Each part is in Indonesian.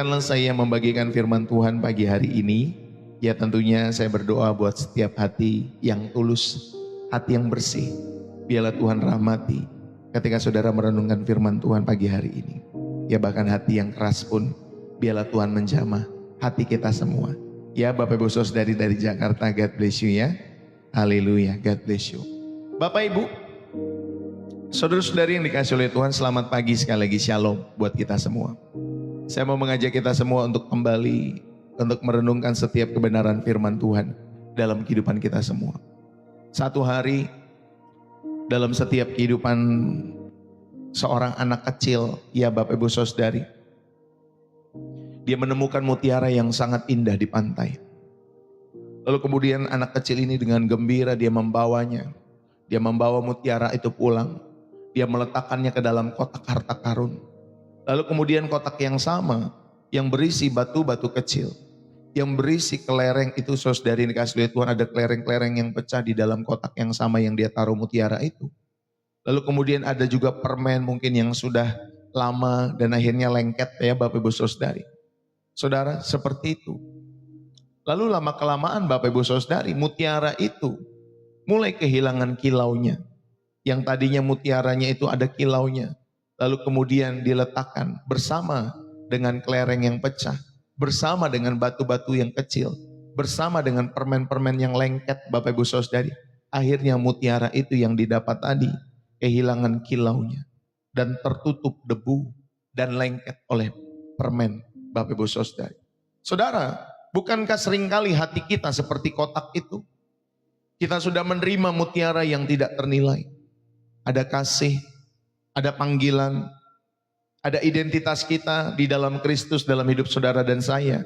Karena saya membagikan firman Tuhan pagi hari ini, ya tentunya saya berdoa buat setiap hati yang tulus, hati yang bersih. Biarlah Tuhan rahmati ketika saudara merenungkan firman Tuhan pagi hari ini. Ya bahkan hati yang keras pun, biarlah Tuhan menjamah hati kita semua. Ya Bapak Ibu Saudari dari Jakarta, God bless you ya. Haleluya, God bless you. Bapak Ibu, saudara-saudari yang dikasih oleh Tuhan, selamat pagi sekali lagi, shalom buat kita semua. Saya mau mengajak kita semua untuk kembali untuk merenungkan setiap kebenaran firman Tuhan dalam kehidupan kita semua. Satu hari dalam setiap kehidupan seorang anak kecil, ya Bapak Ibu Saudari, dia menemukan mutiara yang sangat indah di pantai. Lalu kemudian anak kecil ini dengan gembira dia membawanya. Dia membawa mutiara itu pulang. Dia meletakkannya ke dalam kotak harta karun. Lalu kemudian kotak yang sama, yang berisi batu-batu kecil, yang berisi kelereng itu, saudari yang dikasih oleh Tuhan, ada kelereng-kelereng yang pecah di dalam kotak yang sama yang dia taruh mutiara itu. Lalu kemudian ada juga permen mungkin yang sudah lama dan akhirnya lengket ya Bapak Ibu Saudari. Saudara, seperti itu. Lalu lama-kelamaan Bapak Ibu Saudari, mutiara itu mulai kehilangan kilaunya. Yang tadinya mutiaranya itu ada kilaunya. Lalu kemudian diletakkan bersama dengan kelereng yang pecah, bersama dengan batu-batu yang kecil, bersama dengan permen-permen yang lengket Bapak Ibu Saudari. Akhirnya mutiara itu yang didapat tadi kehilangan kilaunya dan tertutup debu dan lengket oleh permen Bapak Ibu Saudari. Saudara, bukankah seringkali hati kita seperti kotak itu? Kita sudah menerima mutiara yang tidak ternilai. Ada kasih, ada panggilan, ada identitas kita di dalam Kristus dalam hidup saudara dan saya.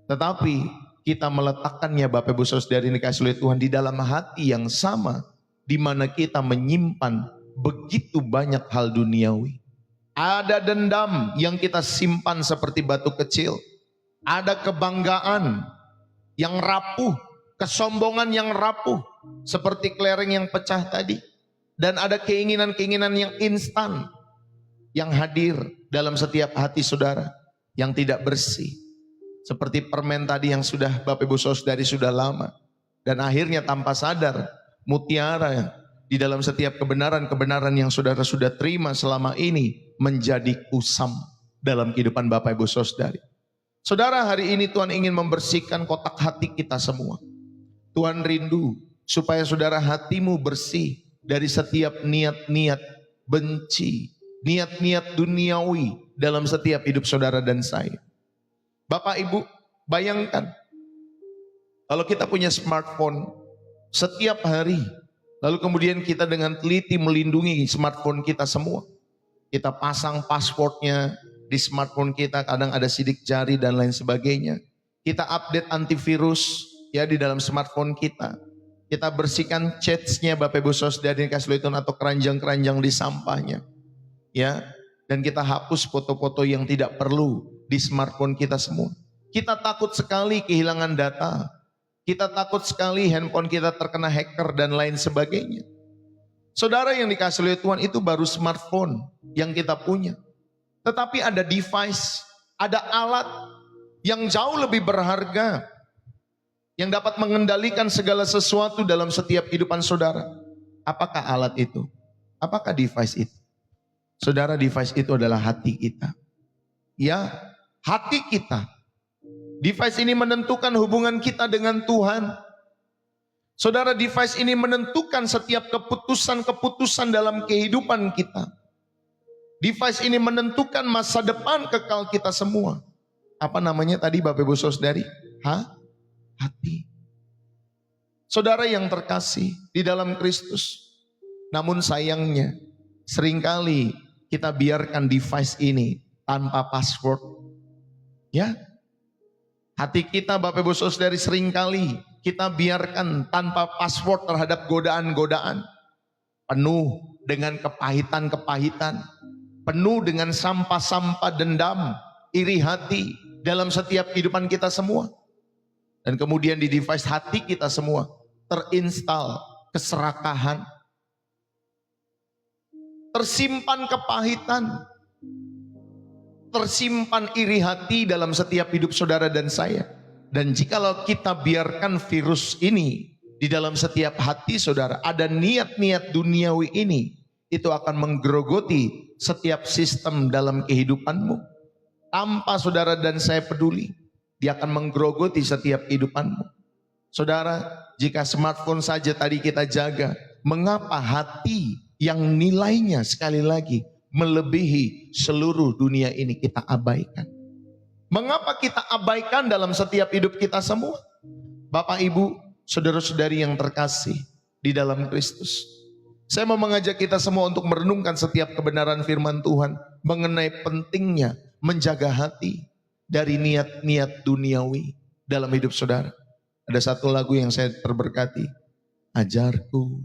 Tetapi kita meletakkannya Bapak Ibu Saudari dikasih oleh Tuhan di dalam hati yang sama, di mana kita menyimpan begitu banyak hal duniawi. Ada dendam yang kita simpan seperti batu kecil. Ada kebanggaan yang rapuh, kesombongan yang rapuh seperti kelereng yang pecah tadi. Dan ada keinginan-keinginan yang instan yang hadir dalam setiap hati saudara yang tidak bersih. Seperti permen tadi yang sudah Bapak Ibu Saudari sudah lama. Dan akhirnya tanpa sadar mutiara di dalam setiap kebenaran-kebenaran yang saudara sudah terima selama ini menjadi kusam dalam kehidupan Bapak Ibu Saudari. Saudara, hari ini Tuhan ingin membersihkan kotak hati kita semua. Tuhan rindu supaya saudara hatimu bersih dari setiap niat-niat benci, niat-niat duniawi dalam setiap hidup saudara dan saya. Bapak Ibu, bayangkan kalau kita punya smartphone setiap hari, lalu kemudian kita dengan teliti melindungi smartphone kita semua. Kita pasang passwordnya di smartphone kita, kadang ada sidik jari dan lain sebagainya. Kita update antivirus ya di dalam smartphone kita. Kita bersihkan chats-nya Bapak Ibu Saudari kasih oleh Tuhan atau keranjang-keranjang di sampahnya. Ya, dan kita hapus foto-foto yang tidak perlu di smartphone kita semua. Kita takut sekali kehilangan data. Kita takut sekali handphone kita terkena hacker dan lain sebagainya. Saudara yang dikasih oleh Tuhan, itu baru smartphone yang kita punya. Tetapi ada device, ada alat yang jauh lebih berharga, yang dapat mengendalikan segala sesuatu dalam setiap kehidupan saudara. Apakah alat itu? Apakah device itu? Saudara, device itu adalah hati kita. Ya, hati kita. Device ini menentukan hubungan kita dengan Tuhan. Saudara, device ini menentukan setiap keputusan-keputusan dalam kehidupan kita. Device ini menentukan masa depan kekal kita semua. Apa namanya tadi Bapak Ibu Saudari? Hati. Saudara yang terkasih di dalam Kristus. Namun sayangnya seringkali kita biarkan device ini tanpa password. Ya. Hati kita Bapak Ibu Saudari seringkali kita biarkan tanpa password terhadap godaan-godaan. Penuh dengan kepahitan-kepahitan. Penuh dengan sampah-sampah dendam, iri hati dalam setiap kehidupan kita semua. Dan kemudian di device hati kita semua terinstal keserakahan, tersimpan kepahitan, tersimpan iri hati dalam setiap hidup saudara dan saya. Dan jikalau kita biarkan virus ini di dalam setiap hati saudara, ada niat-niat duniawi ini, itu akan menggerogoti setiap sistem dalam kehidupanmu. Tanpa saudara dan saya peduli, dia akan menggerogoti setiap kehidupanmu. Saudara, jika smartphone saja tadi kita jaga, mengapa hati yang nilainya sekali lagi melebihi seluruh dunia ini kita abaikan? Mengapa kita abaikan dalam setiap hidup kita semua? Bapak, Ibu, saudara-saudari yang terkasih di dalam Kristus, saya mau mengajak kita semua untuk merenungkan setiap kebenaran firman Tuhan mengenai pentingnya menjaga hati dari niat-niat duniawi dalam hidup saudara. Ada satu lagu yang saya terberkati. Ajarku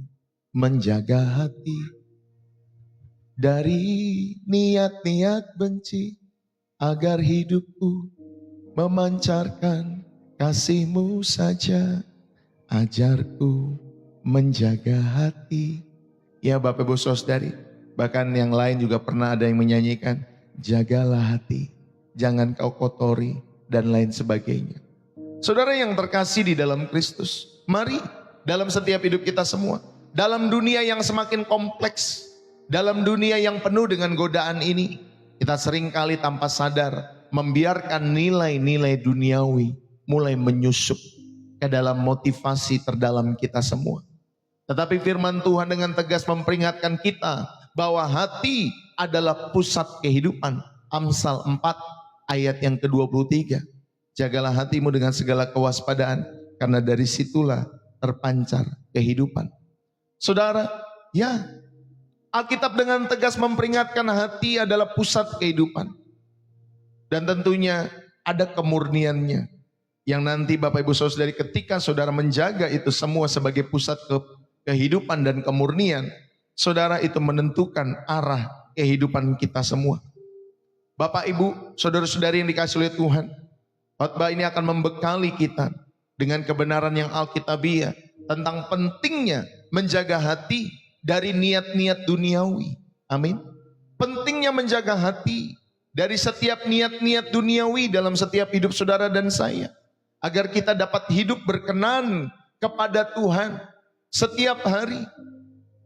menjaga hati dari niat-niat benci, agar hidupku memancarkan kasih-Mu saja. Ajarku menjaga hati. Ya Bapak Ibu Saudari, bahkan yang lain juga pernah ada yang menyanyikan, jagalah hati, jangan kau kotori, dan lain sebagainya. Saudara yang terkasih di dalam Kristus, mari dalam setiap hidup kita semua, dalam dunia yang semakin kompleks, dalam dunia yang penuh dengan godaan ini, kita seringkali tanpa sadar membiarkan nilai-nilai duniawi mulai menyusup ke dalam motivasi terdalam kita semua. Tetapi firman Tuhan dengan tegas memperingatkan kita bahwa hati adalah pusat kehidupan. Amsal 4 ayat yang ke-23. Jagalah hatimu dengan segala kewaspadaan, karena dari situlah terpancar kehidupan. Saudara, ya, Alkitab dengan tegas memperingatkan hati adalah pusat kehidupan. Dan tentunya ada kemurniannya. Yang nanti Bapak Ibu Saudari, ketika saudara menjaga itu semua sebagai pusat kehidupan dan kemurnian, saudara itu menentukan arah kehidupan kita semua. Bapak Ibu, saudara-saudari yang dikasih oleh Tuhan, khotbah ini akan membekali kita dengan kebenaran yang alkitabiah tentang pentingnya menjaga hati dari niat-niat duniawi. Amin. Pentingnya menjaga hati dari setiap niat-niat duniawi dalam setiap hidup saudara dan saya, agar kita dapat hidup berkenan kepada Tuhan setiap hari.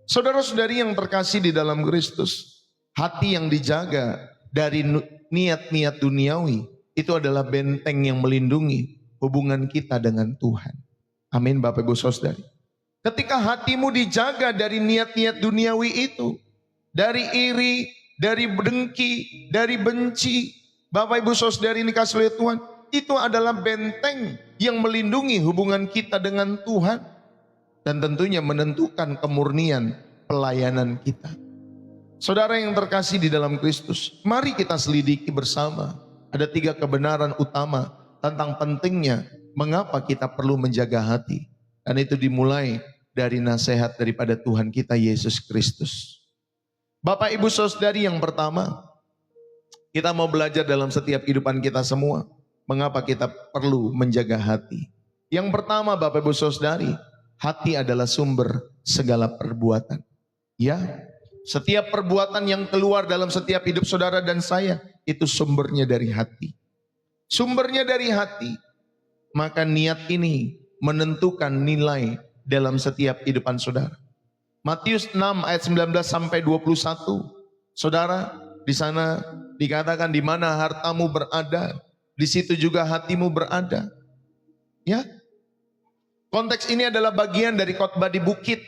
Saudara-saudari yang terkasih di dalam Kristus, hati yang dijaga dari niat-niat duniawi itu adalah benteng yang melindungi hubungan kita dengan Tuhan. Amin Bapak Ibu Saudari. Ketika hatimu dijaga dari niat-niat duniawi itu, dari iri, dari dengki, dari benci, Bapak Ibu Saudari ini kasih oleh Tuhan, itu adalah benteng yang melindungi hubungan kita dengan Tuhan dan tentunya menentukan kemurnian pelayanan kita. Saudara yang terkasih di dalam Kristus, mari kita selidiki bersama. Ada 3 kebenaran utama tentang pentingnya mengapa kita perlu menjaga hati. Dan itu dimulai dari nasihat daripada Tuhan kita Yesus Kristus. Bapak Ibu Saudari, yang pertama, kita mau belajar dalam setiap kehidupan kita semua, mengapa kita perlu menjaga hati. Yang pertama Bapak Ibu Saudari, hati adalah sumber segala perbuatan. Ya, setiap perbuatan yang keluar dalam setiap hidup saudara dan saya, itu sumbernya dari hati. Sumbernya dari hati. Maka niat ini menentukan nilai dalam setiap kehidupan saudara. Matius 6 ayat 19 sampai 21. Saudara, di sana dikatakan di mana hartamu berada, di situ juga hatimu berada. Ya. Konteks ini adalah bagian dari khotbah di bukit,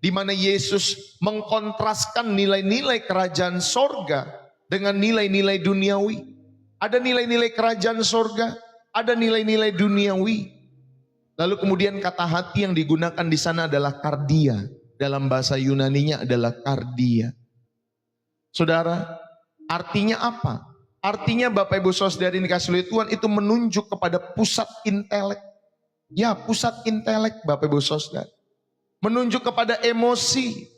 di mana Yesus mengkontraskan nilai-nilai kerajaan sorga dengan nilai-nilai duniawi. Ada nilai-nilai kerajaan sorga, ada nilai-nilai duniawi. Lalu kemudian kata hati yang digunakan di sana adalah kardia. Dalam bahasa Yunaninya adalah kardia. Saudara, artinya apa? Artinya Bapak Ibu Saudari yang dikasih oleh Tuhan itu menunjuk kepada pusat intelek. Ya, pusat intelek Bapak Ibu Saudari. Menunjuk kepada emosi,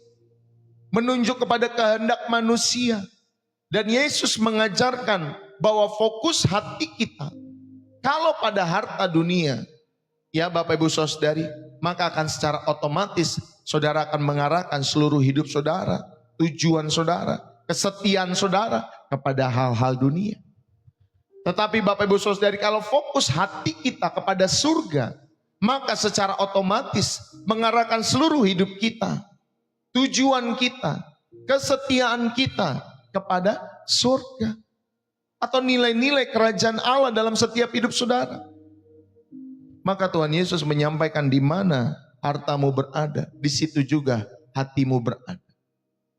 menunjuk kepada kehendak manusia. Dan Yesus mengajarkan bahwa fokus hati kita, kalau pada harta dunia, ya Bapak Ibu Saudari, maka akan secara otomatis saudara akan mengarahkan seluruh hidup saudara, tujuan saudara, kesetiaan saudara kepada hal-hal dunia. Tetapi Bapak Ibu Saudari, kalau fokus hati kita kepada surga, maka secara otomatis mengarahkan seluruh hidup kita, tujuan kita, kesetiaan kita kepada surga. Atau nilai-nilai kerajaan Allah dalam setiap hidup saudara. Maka Tuhan Yesus menyampaikan, di mana hartamu berada, di situ juga hatimu berada.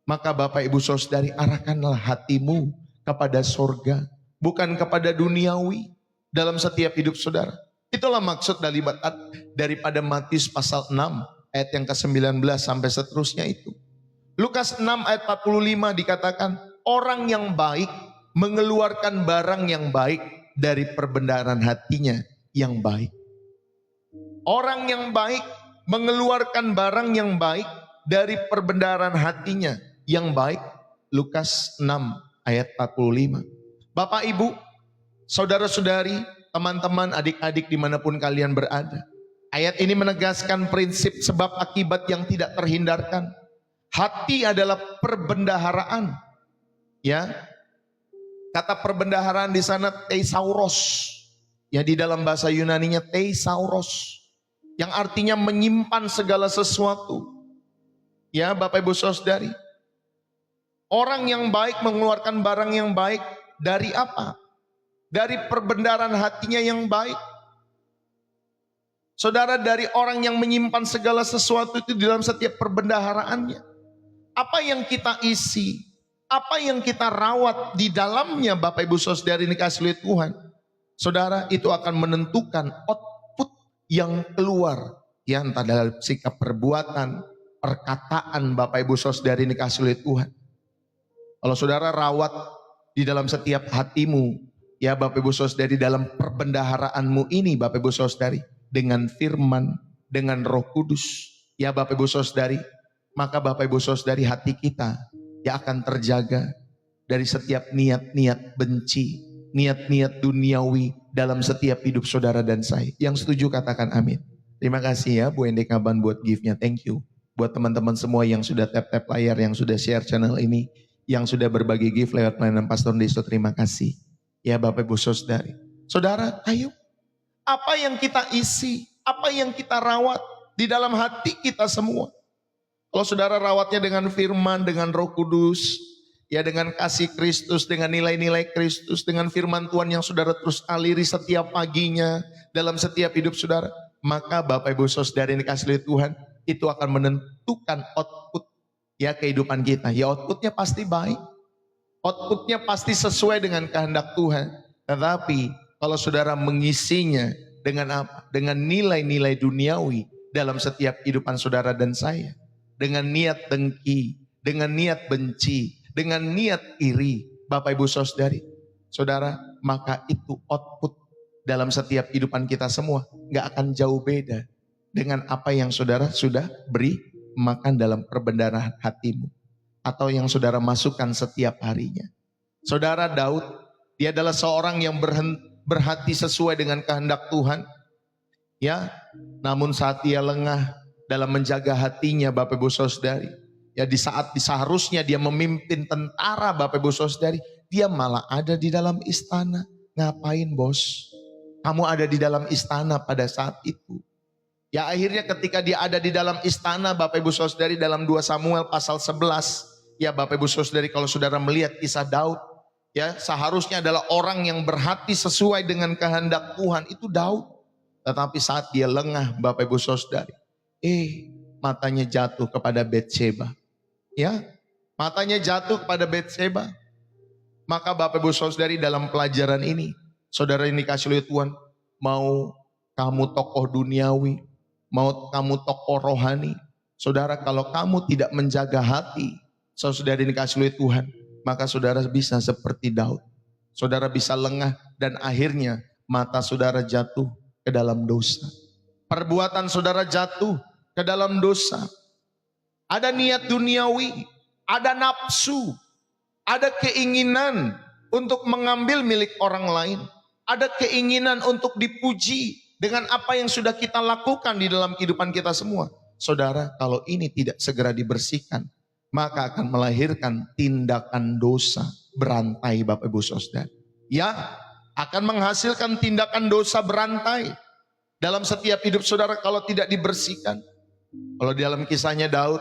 Maka Bapak Ibu Saudari, arahkanlah hatimu kepada surga, bukan kepada duniawi dalam setiap hidup saudara. Itulah maksud daripada Matius pasal 6 ayat yang ke-19 sampai seterusnya itu. Lukas 6 ayat 45 dikatakan, orang yang baik mengeluarkan barang yang baik dari perbendaharaan hatinya yang baik. Orang yang baik mengeluarkan barang yang baik dari perbendaharaan hatinya yang baik. Lukas 6 ayat 45. Bapak, Ibu, saudara-saudari, teman-teman, adik-adik dimanapun kalian berada. Ayat ini menegaskan prinsip sebab akibat yang tidak terhindarkan. Hati adalah perbendaharaan. Ya, kata perbendaharaan di sana thesaurus. Ya, di dalam bahasa Yunaninya thesaurus, yang artinya menyimpan segala sesuatu. Ya, Bapak Ibu Saudari, orang yang baik mengeluarkan barang yang baik dari apa? Dari perbendaharaan hatinya yang baik. Saudara, dari orang yang menyimpan segala sesuatu itu di dalam setiap perbendaharaannya. Apa yang kita isi, apa yang kita rawat di dalamnya, Bapak Ibu Saudari dikasihi oleh Tuhan, saudara, itu akan menentukan output yang keluar. Ya, entah dalam sikap perbuatan, perkataan, Bapak Ibu Saudari dikasihi oleh Tuhan. Kalau saudara rawat di dalam setiap hatimu, ya Bapak Ibu Saudari, dalam perbendaharaanmu ini, Bapak Ibu Saudari, dengan firman, dengan Roh Kudus, ya Bapak Ibu Saudari, maka Bapak Ibu Saudari, hati kita ya akan terjaga dari setiap niat-niat benci, niat-niat duniawi dalam setiap hidup saudara dan saya. Yang setuju katakan amin. Terima kasih ya Bu Ende Kaban buat gift-nya, thank you. Buat teman-teman semua yang sudah tap-tap layar, yang sudah share channel ini, yang sudah berbagi gift lewat pelayanan Pastor Desto, terima kasih. Ya Bapak Ibu Saudari. Saudara, ayo, apa yang kita isi, apa yang kita rawat di dalam hati kita semua. Kalau saudara rawatnya dengan firman, dengan Roh Kudus, ya dengan kasih Kristus, dengan nilai-nilai Kristus, dengan firman Tuhan yang saudara terus aliri setiap paginya dalam setiap hidup saudara, maka Bapak Ibu Saudara yang dikasihi oleh Tuhan, itu akan menentukan output ya kehidupan kita. Ya, outputnya pasti baik, outputnya pasti sesuai dengan kehendak Tuhan. Tetapi kalau saudara mengisinya dengan apa? Dengan nilai-nilai duniawi dalam setiap kehidupan saudara dan saya, dengan niat dengki, dengan niat benci, dengan niat iri, Bapak Ibu Saudari, saudara, maka itu output dalam setiap kehidupan kita semua gak akan jauh beda dengan apa yang saudara sudah beri makan dalam perbendaharaan hatimu, atau yang saudara masukkan setiap harinya. Saudara Daud, dia adalah seorang yang berhati sesuai dengan kehendak Tuhan, ya, namun saat dia lengah dalam menjaga hatinya, Bapak Ibu Saudari, ya, di saat seharusnya dia memimpin tentara, Bapak Ibu Saudari, dia malah ada di dalam istana. Ngapain bos? Kamu ada di dalam istana pada saat itu. Ya, akhirnya ketika dia ada di dalam istana, Bapak Ibu Saudari, dalam 2 Samuel pasal 11, ya Bapak Ibu Saudari, kalau saudara melihat kisah Daud, ya seharusnya adalah orang yang berhati sesuai dengan kehendak Tuhan, itu Daud. Tetapi saat dia lengah, Bapak Ibu Saudari, matanya jatuh kepada Bathsheba. Ya, matanya jatuh kepada Bathsheba. Maka Bapak Ibu Saudari, dalam pelajaran ini, saudara yang dikasihi oleh Tuhan, mau kamu tokoh duniawi, mau kamu tokoh rohani, saudara, kalau kamu tidak menjaga hati, saudara yang dikasihi oleh Tuhan, maka saudara bisa seperti Daud. Saudara bisa lengah dan akhirnya mata saudara jatuh ke dalam dosa. Perbuatan saudara jatuh ke dalam dosa. Ada niat duniawi, ada nafsu, ada keinginan untuk mengambil milik orang lain, ada keinginan untuk dipuji dengan apa yang sudah kita lakukan di dalam kehidupan kita semua. Saudara, kalau ini tidak segera dibersihkan, maka akan melahirkan tindakan dosa berantai, Bapak Ibu Saudara. Ya, akan menghasilkan tindakan dosa berantai dalam setiap hidup saudara kalau tidak dibersihkan. Kalau di dalam kisahnya Daud,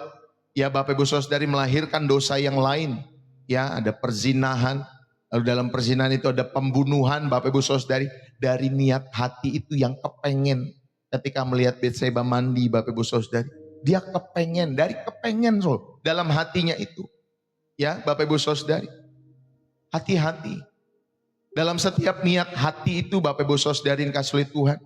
ya Bapak Ibu Saudari melahirkan dosa yang lain. Ya, ada perzinahan, lalu dalam perzinahan itu ada pembunuhan Bapak Ibu Saudari. Dari niat hati itu yang kepengen. Ketika melihat Betseba mandi Bapak Ibu Saudari, dia kepengen, dari kepengen dalam hatinya itu. Ya Bapak Ibu Saudari, hati-hati. Dalam setiap niat hati itu Bapak Ibu Saudari yang kasih oleh Tuhan.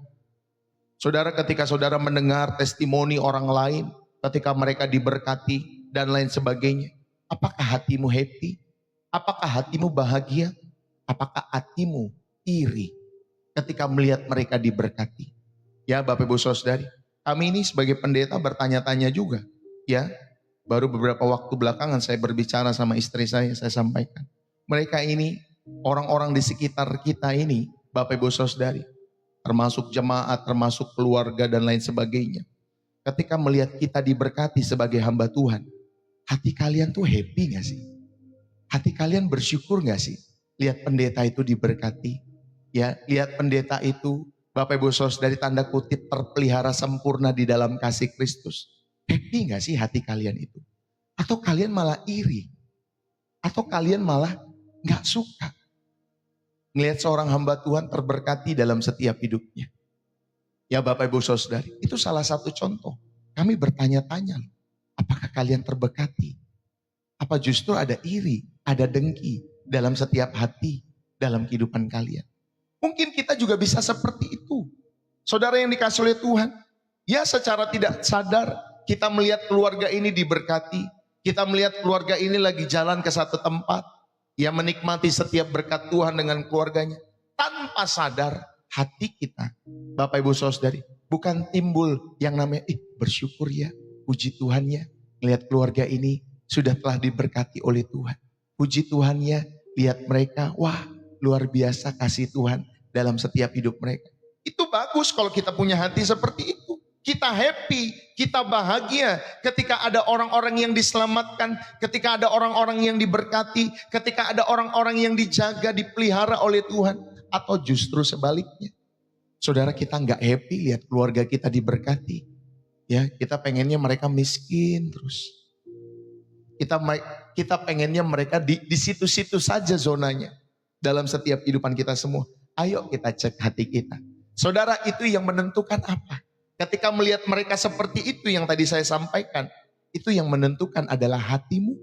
Saudara, ketika saudara mendengar testimoni orang lain, ketika mereka diberkati dan lain sebagainya, apakah hatimu happy? Apakah hatimu bahagia? Apakah hatimu iri ketika melihat mereka diberkati? Ya Bapak Ibu Saudari, kami ini sebagai pendeta bertanya-tanya juga. Ya, baru beberapa waktu belakangan saya berbicara sama istri saya sampaikan. Mereka ini, orang-orang di sekitar kita ini, Bapak Ibu Saudari, termasuk jemaat, termasuk keluarga dan lain sebagainya. Ketika melihat kita diberkati sebagai hamba Tuhan, hati kalian tuh happy gak sih? Hati kalian bersyukur gak sih? Lihat pendeta itu diberkati. Ya, lihat pendeta itu, Bapak Ibu Saudari, tanda kutip terpelihara sempurna di dalam kasih Kristus. Happy gak sih hati kalian itu? Atau kalian malah iri? Atau kalian malah gak suka melihat seorang hamba Tuhan terberkati dalam setiap hidupnya? Ya Bapak Ibu Saudari, itu salah satu contoh. Kami bertanya-tanya, apakah kalian terberkati? Apa justru ada iri, ada dengki dalam setiap hati, dalam kehidupan kalian? Mungkin kita juga bisa seperti itu. Saudara yang dikasih oleh Tuhan, ya secara tidak sadar kita melihat keluarga ini diberkati. Kita melihat keluarga ini lagi jalan ke satu tempat. Ya, menikmati setiap berkat Tuhan dengan keluarganya. Tanpa sadar hati kita, Bapak Ibu Saudari, bukan timbul yang namanya bersyukur ya, puji Tuhan ya, melihat keluarga ini sudah telah diberkati oleh Tuhan. Puji Tuhan ya, lihat mereka, wah luar biasa kasih Tuhan dalam setiap hidup mereka. Itu bagus kalau kita punya hati seperti itu. Kita happy, kita bahagia ketika ada orang-orang yang diselamatkan, ketika ada orang-orang yang diberkati, ketika ada orang-orang yang dijaga, dipelihara oleh Tuhan. Atau justru sebaliknya, saudara, kita nggak happy lihat keluarga kita diberkati. Ya, kita pengennya mereka miskin terus. Kita pengennya mereka di situ-situ saja zonanya dalam setiap kehidupan kita semua. Ayo kita cek hati kita. Saudara, itu yang menentukan apa? Ketika melihat mereka seperti itu yang tadi saya sampaikan, itu yang menentukan adalah hatimu.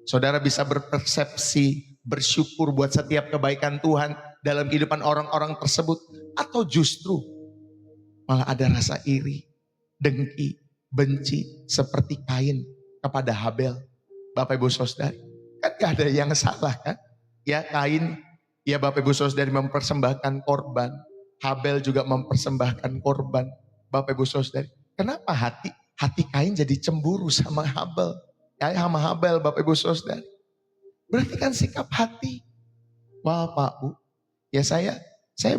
Saudara bisa berpersepsi, bersyukur buat setiap kebaikan Tuhan dalam kehidupan orang-orang tersebut. Atau justru malah ada rasa iri, dengki, benci seperti Kain kepada Habel. Bapak Ibu Saudari, kan gak ada yang salah kan? Ya, Kain, ya Bapak Ibu Saudari mempersembahkan korban. Habel juga mempersembahkan korban. Bapak Ibu Saudari, kenapa hati Kain jadi cemburu sama Habel? Ya, sama Habel Bapak Ibu Saudari. Berarti kan sikap hati. Wah Pak Bu, ya saya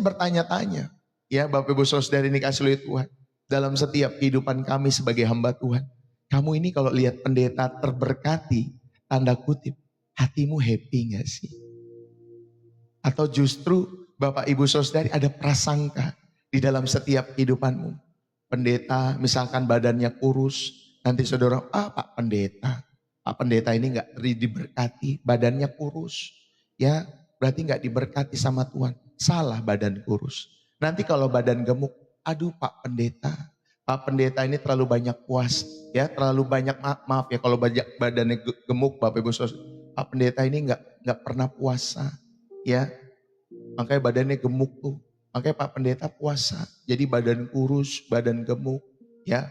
bertanya-tanya. Ya Bapak Ibu Saudari ini kasih oleh Tuhan. Dalam setiap kehidupan kami sebagai hamba Tuhan. Kamu ini kalau lihat pendeta terberkati, tanda kutip, hatimu happy gak sih? Atau justru Bapak Ibu Saudari ada prasangka di dalam setiap kehidupanmu. Pendeta misalkan badannya kurus, nanti saudara, Pak Pendeta ini gak diberkati, badannya kurus. Ya berarti gak diberkati sama Tuhan, salah badan kurus. Nanti kalau badan gemuk, aduh Pak Pendeta ini terlalu banyak puas, ya terlalu banyak maaf ya kalau badannya gemuk Bapak Ibu Saudara. Pak Pendeta ini gak pernah puasa, ya makanya badannya gemuk tuh. Makanya Pak Pendeta puasa, jadi badan kurus, badan gemuk, ya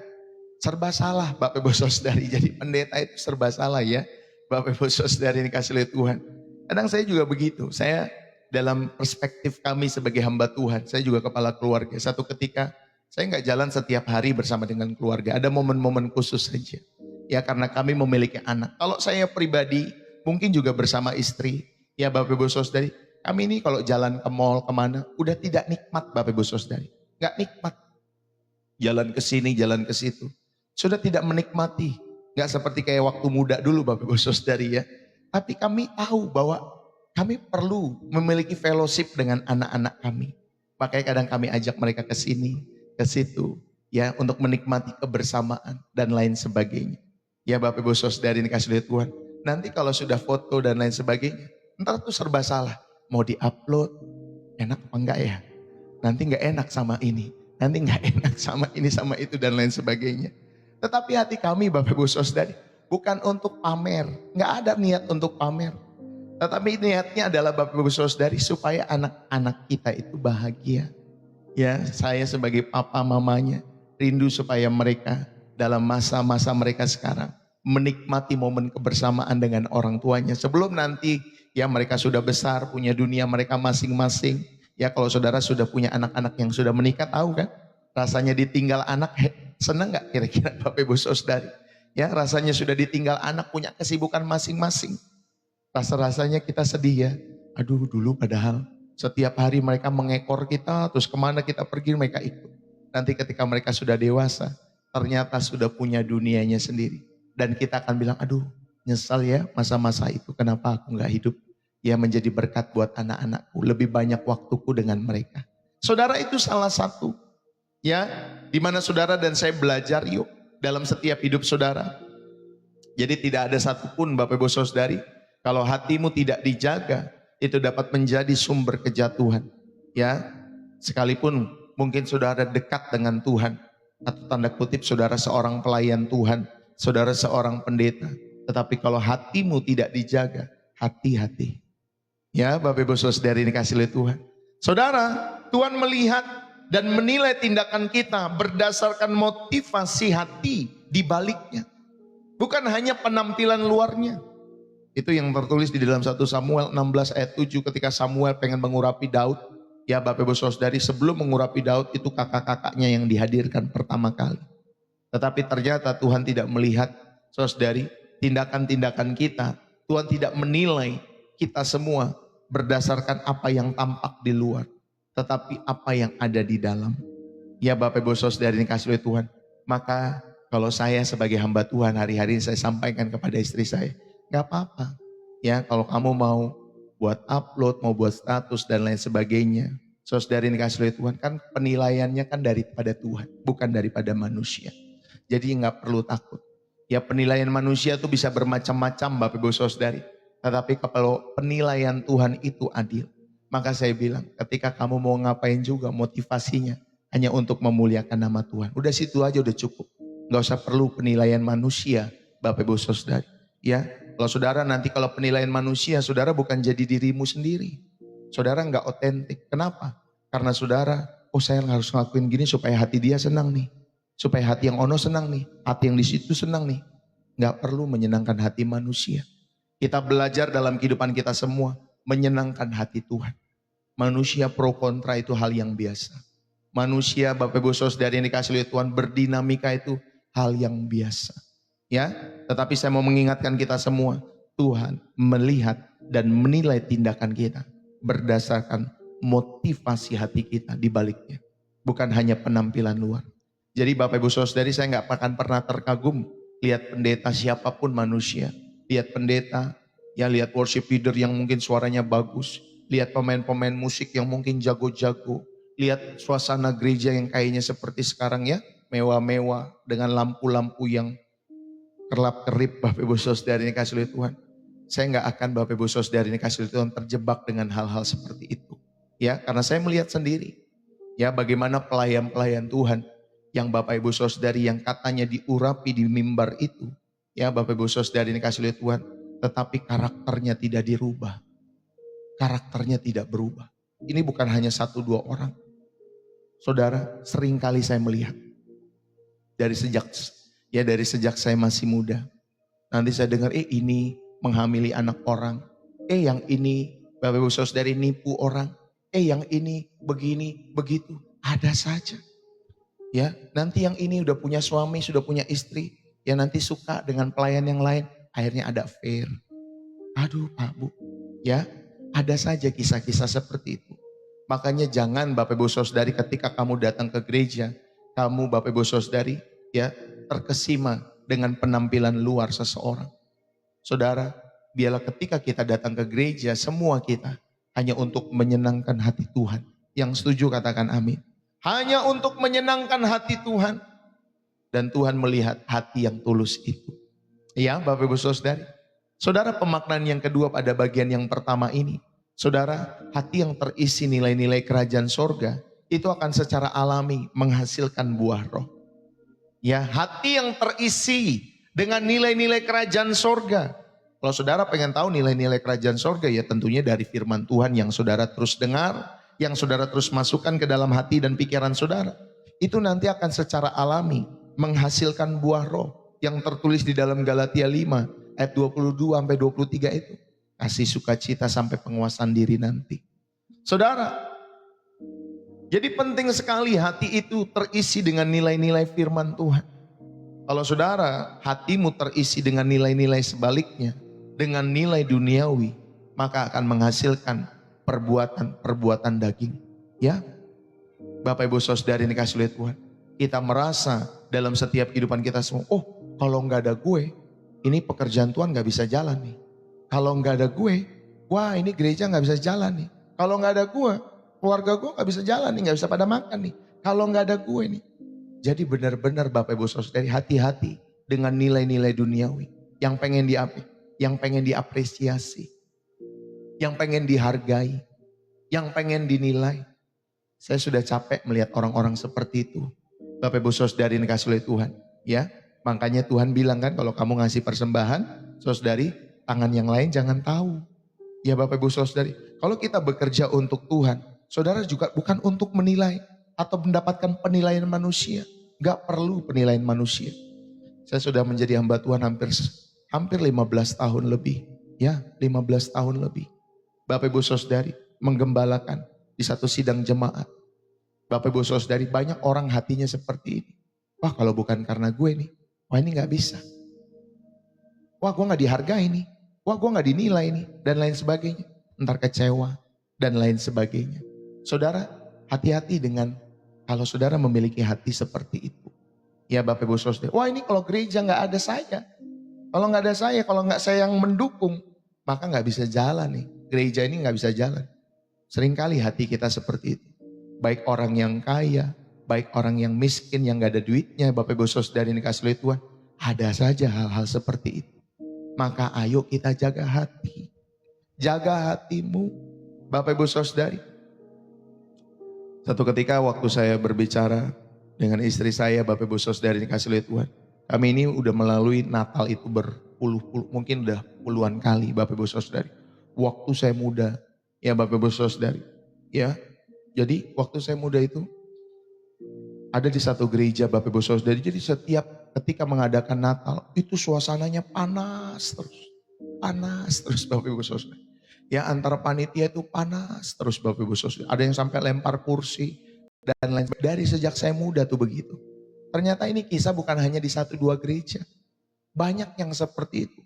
serba salah Bapak Ibu Saudari. Jadi pendeta itu serba salah ya, Bapak Ibu Saudari ini kasih oleh Tuhan. Kadang saya juga begitu, saya dalam perspektif kami sebagai hamba Tuhan, saya juga kepala keluarga. Satu ketika saya nggak jalan setiap hari bersama dengan keluarga, ada momen-momen khusus saja. Ya karena kami memiliki anak. Kalau saya pribadi, mungkin juga bersama istri, ya Bapak Ibu Saudari. Kami ini kalau jalan ke mall kemana, udah tidak nikmat Bapak Ibu Saudari. Gak nikmat. Jalan ke sini, jalan ke situ. Sudah tidak menikmati. Gak seperti kayak waktu muda dulu Bapak Ibu Saudari ya. Tapi kami tahu bahwa Kami perlu memiliki fellowship dengan anak-anak kami. Makanya kadang kami ajak mereka ke sini, ke situ, ya, untuk menikmati kebersamaan dan lain sebagainya. Ya Bapak Ibu Saudara ini kasih lihat Tuhan. Nanti kalau sudah foto dan lain sebagainya, ntar tuh serba salah. Mau diupload, enak apa enggak ya? Nanti enggak enak sama ini, nanti enggak enak sama ini sama itu dan lain sebagainya. Tetapi hati kami Bapak Ibu Saudara bukan untuk pamer, enggak ada niat untuk pamer. Tetapi niatnya adalah Bapak Ibu Saudari supaya anak-anak kita itu bahagia. Ya, saya sebagai papa mamanya rindu supaya mereka dalam masa-masa mereka sekarang menikmati momen kebersamaan dengan orang tuanya. Sebelum nanti ya mereka sudah besar, punya dunia mereka masing-masing. Ya kalau saudara sudah punya anak-anak yang sudah menikah, tahu kan? Rasanya ditinggal anak, senang gak kira-kira Bapak Ibu Saudari? Ya rasanya sudah ditinggal anak, punya kesibukan masing-masing. Rasa-rasanya kita sedih ya. Aduh dulu padahal setiap hari mereka mengekor kita, terus kemana kita pergi mereka ikut. Nanti ketika mereka sudah dewasa, ternyata sudah punya dunianya sendiri. Dan kita akan bilang, aduh nyesal ya masa-masa itu, kenapa aku gak hidup. Ya menjadi berkat buat anak-anakku, lebih banyak waktuku dengan mereka. Saudara itu salah satu. Ya, dimana saudara dan saya belajar yuk dalam setiap hidup saudara. Jadi tidak ada satupun Bapak Ibu Saudari, kalau hatimu tidak dijaga, itu dapat menjadi sumber kejatuhan. Ya, sekalipun mungkin saudara dekat dengan Tuhan, atau tanda kutip saudara seorang pelayan Tuhan, saudara seorang pendeta, tetapi kalau hatimu tidak dijaga, hati-hati. Ya, Bapak Ibu Saudari ini kasih oleh Tuhan. Saudara, Tuhan melihat dan menilai tindakan kita berdasarkan motivasi hati di baliknya. Bukan hanya penampilan luarnya. Itu yang tertulis di dalam 1 Samuel 16 ayat 7 ketika Samuel pengen mengurapi Daud. Ya Bapak Ibu Saudari, sebelum mengurapi Daud itu kakak-kakaknya yang dihadirkan pertama kali. Tetapi ternyata Tuhan tidak melihat saudari tindakan-tindakan kita. Tuhan tidak menilai kita semua berdasarkan apa yang tampak di luar, tetapi apa yang ada di dalam. Ya Bapak Ibu Saudari ini kasih oleh Tuhan. Maka kalau saya sebagai hamba Tuhan hari-hari saya sampaikan kepada istri saya, gak apa-apa. Ya kalau kamu mau buat upload, mau buat status dan lain sebagainya. Saudari ini kasih oleh Tuhan, kan penilaiannya kan daripada Tuhan, bukan daripada manusia. Jadi gak perlu takut. Ya penilaian manusia itu bisa bermacam-macam Bapak Ibu Saudari. Tetapi kalau penilaian Tuhan itu adil, maka saya bilang ketika kamu mau ngapain juga motivasinya hanya untuk memuliakan nama Tuhan. Udah situ aja udah cukup. Gak usah perlu penilaian manusia Bapak Ibu Saudari. Ya, kalau saudara nanti kalau penilaian manusia, saudara bukan jadi dirimu sendiri. Saudara gak otentik. Kenapa? Karena saudara, oh saya harus ngelakuin gini supaya hati dia senang nih. Supaya hati yang ono senang nih. Hati yang di situ senang nih. Gak perlu menyenangkan hati manusia. Kita belajar dalam kehidupan kita semua menyenangkan hati Tuhan. Manusia pro kontra itu hal yang biasa. Manusia Bapak Ibu Saudari yang dikasih oleh Tuhan berdinamika itu hal yang biasa. Ya, tetapi saya mau mengingatkan kita semua, Tuhan melihat dan menilai tindakan kita berdasarkan motivasi hati kita di baliknya. Bukan hanya penampilan luar. Jadi Bapak Ibu Saudari saya nggak akan pernah terkagum lihat pendeta siapapun manusia. Lihat pendeta, ya lihat worship leader yang mungkin suaranya bagus. Lihat pemain-pemain musik yang mungkin jago-jago. Lihat suasana gereja yang kayaknya seperti sekarang ya. Mewah-mewah dengan lampu-lampu yang kerlap-kerip Bapak Ibu Saudari ini kasih oleh Tuhan. Saya nggak akan Bapak Ibu Saudari ini kasih oleh Tuhan terjebak dengan hal-hal seperti itu. Ya, karena saya melihat sendiri. Ya, bagaimana pelayan-pelayan Tuhan yang Bapak Ibu Saudari yang katanya diurapi di mimbar itu. Ya Bapak Ibu Saudari ini kasih oleh Tuhan. Tetapi karakternya tidak dirubah. Karakternya tidak berubah. Ini bukan hanya 1-2 orang. Saudara, sering kali saya melihat. Dari sejak saya masih muda. Nanti saya dengar, ini menghamili anak orang. Yang ini Bapak Ibu Saudari nipu orang. Yang ini begini, begitu. Ada saja. Ya, nanti yang ini udah punya suami, sudah punya istri. Ya nanti suka dengan pelayan yang lain, akhirnya ada affair. Aduh Pak Bu, ya ada saja kisah-kisah seperti itu. Makanya jangan Bapak Ibu Saudari ketika kamu datang ke gereja, kamu Bapak Ibu Saudari ya terkesima dengan penampilan luar seseorang. Saudara, biarlah ketika kita datang ke gereja, semua kita hanya untuk menyenangkan hati Tuhan. Yang setuju katakan amin. Hanya untuk menyenangkan hati Tuhan. Dan Tuhan melihat hati yang tulus itu. Ya Bapak Ibu Saudari. Saudara, pemaknaan yang kedua pada bagian yang pertama ini. Saudara, hati yang terisi nilai-nilai kerajaan sorga, itu akan secara alami menghasilkan buah roh. Ya, hati yang terisi dengan nilai-nilai kerajaan sorga. Kalau saudara pengen tahu nilai-nilai kerajaan sorga, ya tentunya dari firman Tuhan yang saudara terus dengar, yang saudara terus masukkan ke dalam hati dan pikiran saudara. Itu nanti akan secara alami menghasilkan buah roh yang tertulis di dalam Galatia 5 ayat 22 sampai 23 itu. Kasih sukacita sampai penguasaan diri nanti. Saudara, jadi penting sekali hati itu terisi dengan nilai-nilai firman Tuhan. Kalau saudara hatimu terisi dengan nilai-nilai sebaliknya, dengan nilai duniawi, maka akan menghasilkan perbuatan daging. Ya, Bapak Ibu Saudari ini kasih lihat Tuhan. Kita merasa dalam setiap kehidupan kita semua, oh kalau nggak ada gue, ini pekerjaan Tuhan nggak bisa jalan nih. Kalau nggak ada gue, wah ini gereja nggak bisa jalan nih. Kalau nggak ada gue, keluarga gue nggak bisa jalan nih, nggak bisa pada makan nih. Kalau nggak ada gue nih. Jadi benar-benar Bapak Ibu Saudari hati-hati dengan nilai-nilai duniawi yang pengen yang pengen diapresiasi, yang pengen dihargai, yang pengen dinilai. Saya sudah capek melihat orang-orang seperti itu. Bapak Ibu Saudari ini kasih oleh Tuhan, ya. Makanya Tuhan bilang kan kalau kamu ngasih persembahan, saudari, tangan yang lain jangan tahu. Ya Bapak Ibu Saudari, kalau kita bekerja untuk Tuhan, saudara juga bukan untuk menilai atau mendapatkan penilaian manusia. Gak perlu penilaian manusia. Saya sudah menjadi hamba Tuhan hampir 15 tahun lebih. Ya, 15 tahun lebih. Bapak Ibu Saudari menggembalakan di satu sidang jemaat. Bapak Ibu Saudari, banyak orang hatinya seperti ini. Wah kalau bukan karena gue nih, wah ini gak bisa. Wah gue gak dihargai nih. Wah gue gak dinilai nih. Dan lain sebagainya. Ntar kecewa dan lain sebagainya. Saudara, hati-hati dengan kalau saudara memiliki hati seperti itu. Ya Bapak Ibu Saudara, wah ini kalau gereja gak ada saya. Kalau gak ada saya, kalau gak saya yang mendukung, maka gak bisa jalan nih. Gereja ini gak bisa jalan. Seringkali hati kita seperti itu. Baik orang yang kaya, baik orang yang miskin yang gak ada duitnya, Bapak Ibu Saudara ini kasih oleh Tuhan. Ada saja hal-hal seperti itu. Maka ayo kita jaga hati. Jaga hatimu, Bapak Ibu Saudari. Satu ketika waktu saya berbicara dengan istri saya, Bapak Ibu Saudari ini kasih oleh Tuhan. Kami ini udah melalui Natal itu berpuluh-puluh, mungkin udah puluhan kali Bapak Ibu Saudari. Waktu saya muda, ya Bapak Ibu Saudari. Ya, jadi waktu saya muda itu ada di satu gereja Bapak Ibu Saudari. Jadi setiap ketika mengadakan Natal itu suasananya panas terus Bapak Ibu Saudari. Ya antara panitia itu panas terus Bapak Ibu Saudari. Ada yang sampai lempar kursi dan lain sebagainya. Dari sejak saya muda tuh begitu. Ternyata ini kisah bukan hanya di 1-2 gereja. Banyak yang seperti itu.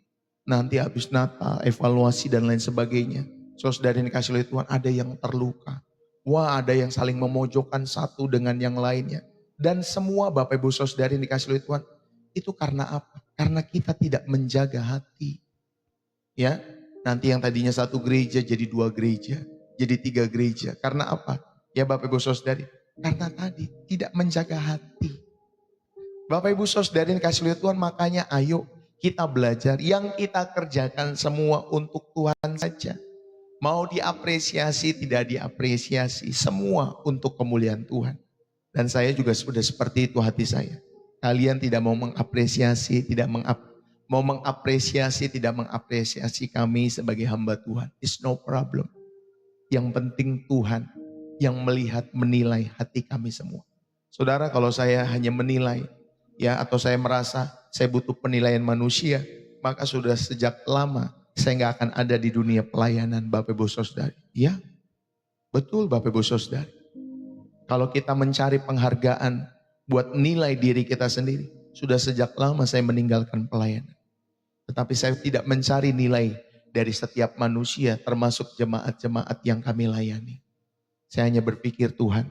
Nanti habis Natal, evaluasi dan lain sebagainya. Saudari ini kasih oleh Tuhan, ada yang terluka. Wah ada yang saling memojokkan satu dengan yang lainnya. Dan semua Bapak Ibu Saudari yang dikasih oleh Tuhan. Itu karena apa? Karena kita tidak menjaga hati. Ya, nanti yang tadinya 1 gereja jadi 2 gereja. Jadi 3 gereja. Karena apa? Ya Bapak Ibu Saudari. Karena tadi tidak menjaga hati. Bapak Ibu Saudari yang dikasih oleh Tuhan, makanya ayo kita belajar. Yang kita kerjakan semua untuk Tuhan saja. Mau diapresiasi, tidak diapresiasi. Semua untuk kemuliaan Tuhan. Dan saya juga sudah seperti itu hati saya. Kalian tidak mau mengapresiasi, tidak mengapresiasi kami sebagai hamba Tuhan. It's no problem. Yang penting Tuhan yang melihat, menilai hati kami semua. Saudara, kalau saya hanya menilai, ya atau saya merasa saya butuh penilaian manusia, maka sudah sejak lama saya nggak akan ada di dunia pelayanan Bapak Ibu Saudari. Ya, betul Bapak Ibu Saudari. Kalau kita mencari penghargaan buat nilai diri kita sendiri, sudah sejak lama saya meninggalkan pelayanan. Tetapi saya tidak mencari nilai dari setiap manusia, termasuk jemaat-jemaat yang kami layani. Saya hanya berpikir Tuhan,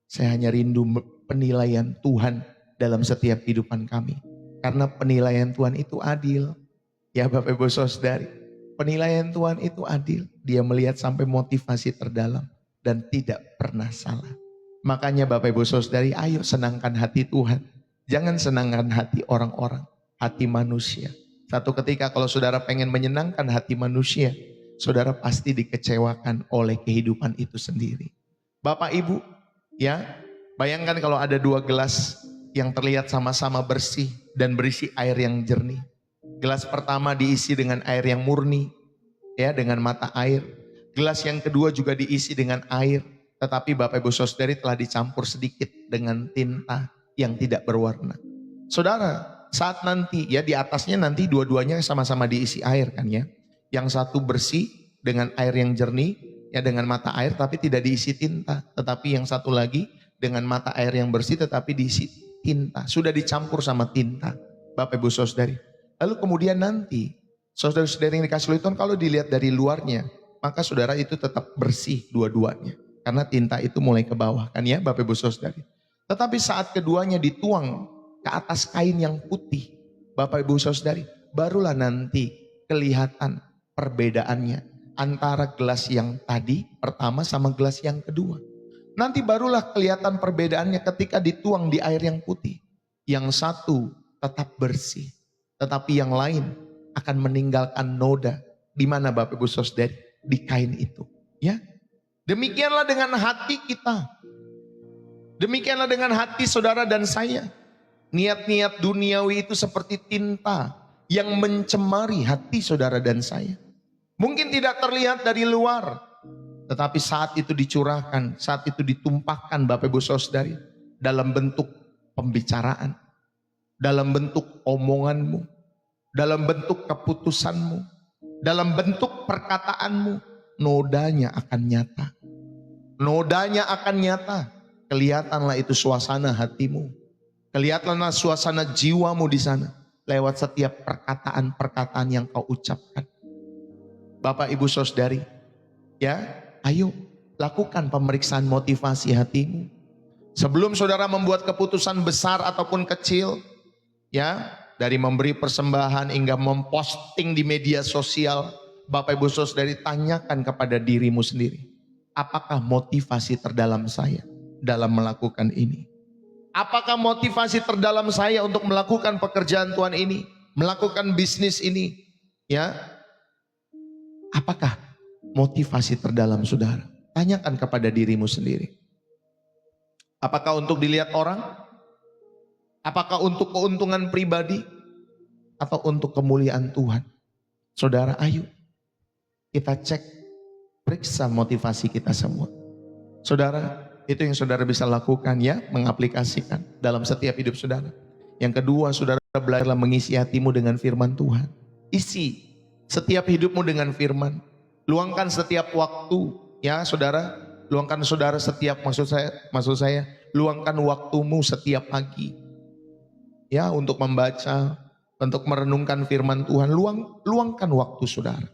saya hanya rindu penilaian Tuhan dalam setiap kehidupan kami. Karena penilaian Tuhan itu adil. Ya Bapak Ibu Saudari. Penilaian Tuhan itu adil. Dia melihat sampai motivasi terdalam dan tidak pernah salah. Makanya Bapak Ibu Saudari, ayo senangkan hati Tuhan. Jangan senangkan hati orang-orang, hati manusia. Satu ketika kalau saudara pengen menyenangkan hati manusia, saudara pasti dikecewakan oleh kehidupan itu sendiri. Bapak Ibu, ya, bayangkan kalau ada 2 gelas yang terlihat sama-sama bersih dan berisi air yang jernih. Gelas pertama diisi dengan air yang murni, ya, dengan mata air. Gelas yang kedua juga diisi dengan air, tetapi Bapak Ibu Saudari telah dicampur sedikit dengan tinta yang tidak berwarna. Saudara, saat nanti ya di atasnya nanti dua-duanya sama-sama diisi air kan ya. Yang satu bersih dengan air yang jernih, ya dengan mata air tapi tidak diisi tinta. Tetapi yang satu lagi dengan mata air yang bersih tetapi diisi tinta. Sudah dicampur sama tinta, Bapak Ibu Saudari. Lalu kemudian nanti, saudara-saudari yang dikasih oleh Tuhan, kalau dilihat dari luarnya, maka saudara itu tetap bersih dua-duanya. Karena tinta itu mulai ke bawah kan ya Bapak Ibu Saudari. Tetapi saat keduanya dituang ke atas kain yang putih, Bapak Ibu Saudari, barulah nanti kelihatan perbedaannya antara gelas yang tadi pertama sama gelas yang kedua. Nanti barulah kelihatan perbedaannya ketika dituang di air yang putih. Yang satu tetap bersih, tetapi yang lain akan meninggalkan noda. Di mana Bapak Ibu Saudari? Di kain itu. Ya, demikianlah dengan hati kita. Demikianlah dengan hati saudara dan saya. Niat-niat duniawi itu seperti tinta yang mencemari hati saudara dan saya. Mungkin tidak terlihat dari luar, tetapi saat itu dicurahkan, saat itu ditumpahkan Bapak Ibu Saudari dalam bentuk pembicaraan, dalam bentuk omonganmu, dalam bentuk keputusanmu, dalam bentuk perkataanmu, nodanya akan nyata. Nodanya akan nyata. Kelihatanlah itu suasana hatimu. Kelihatanlah suasana jiwamu di sana lewat setiap perkataan-perkataan yang kau ucapkan. Bapak Ibu Saudari, ya, ayo lakukan pemeriksaan motivasi hatimu. Sebelum saudara membuat keputusan besar ataupun kecil, ya, dari memberi persembahan hingga memposting di media sosial, Bapak Ibu Saudari tanyakan kepada dirimu sendiri, apakah motivasi terdalam saya dalam melakukan ini? Apakah motivasi terdalam saya untuk melakukan pekerjaan Tuhan ini, melakukan bisnis ini? Ya, apakah motivasi terdalam saudara? Tanyakan kepada dirimu sendiri. Apakah untuk dilihat orang? Apakah untuk keuntungan pribadi? Atau untuk kemuliaan Tuhan? Saudara, ayo kita cek, periksa motivasi kita semua. Saudara, itu yang saudara bisa lakukan ya, mengaplikasikan dalam setiap hidup saudara. Yang kedua, saudara belajarlah mengisi hatimu dengan firman Tuhan. Isi setiap hidupmu dengan firman. Luangkan setiap waktu ya saudara, luangkan saudara setiap, maksud saya luangkan waktumu setiap pagi ya untuk membaca, untuk merenungkan firman Tuhan. Luangkan waktu saudara.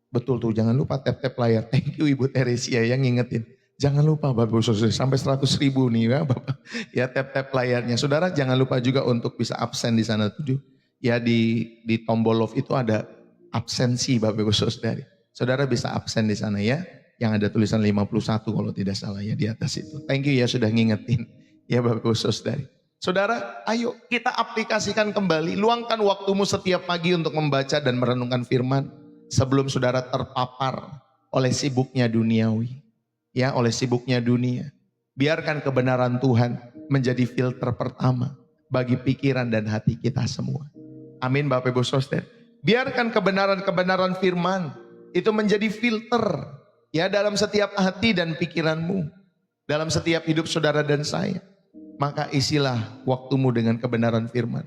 Betul tuh, jangan lupa tap-tap layar. Thank you Ibu Teresia yang ngingetin. Jangan lupa Bapak Saudara, sampai 100.000 nih ya Bapak. Ya, tap-tap layarnya. Saudara jangan lupa juga untuk bisa absen di sana tuh. Ya di tombol love itu ada absensi Bapak Ibu Saudari. Saudara bisa absen di sana ya. Yang ada tulisan 51 kalau tidak salah ya di atas itu. Thank you ya sudah ngingetin. Ya Bapak Ibu Saudari. Saudara, ayo kita aplikasikan kembali. Luangkan waktumu setiap pagi untuk membaca dan merenungkan firman sebelum saudara terpapar oleh sibuknya duniawi. Ya, oleh sibuknya dunia. Biarkan kebenaran Tuhan menjadi filter pertama bagi pikiran dan hati kita semua. Amin Bapak Ibu Saudara. Biarkan kebenaran-kebenaran firman itu menjadi filter ya dalam setiap hati dan pikiranmu, dalam setiap hidup saudara dan saya. Maka isilah waktumu dengan kebenaran firman.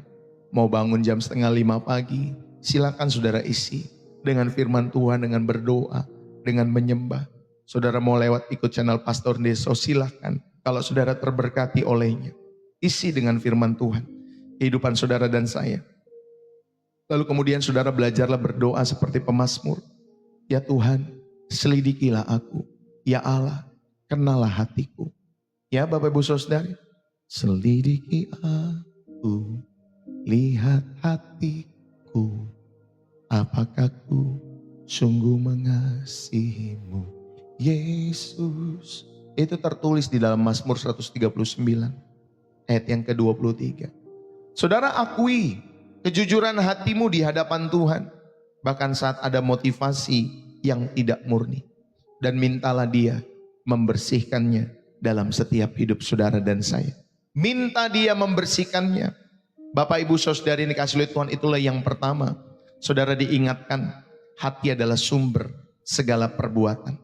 Mau bangun jam 4:30 pagi, silakan saudara isi dengan firman Tuhan, dengan berdoa, dengan menyembah. Saudara mau lewat ikut channel Pastor Deso, silahkan. Kalau saudara terberkati olehnya, isi dengan firman Tuhan kehidupan saudara dan saya. Lalu kemudian saudara belajarlah berdoa seperti pemazmur. Ya Tuhan, selidikilah aku. Ya Allah, kenalah hatiku. Ya Bapak Ibu Saudari, selidiki aku, lihat hatiku, apakah ku sungguh mengasihimu Yesus. Itu tertulis di dalam Mazmur 139 ayat yang ke-23. Saudara, akui kejujuran hatimu di hadapan Tuhan, bahkan saat ada motivasi yang tidak murni, dan mintalah Dia membersihkannya dalam setiap hidup saudara dan saya. Minta Dia membersihkannya. Bapak ibu saudari ini kasih oleh Tuhan, itulah yang pertama. Saudara diingatkan, hati adalah sumber segala perbuatan.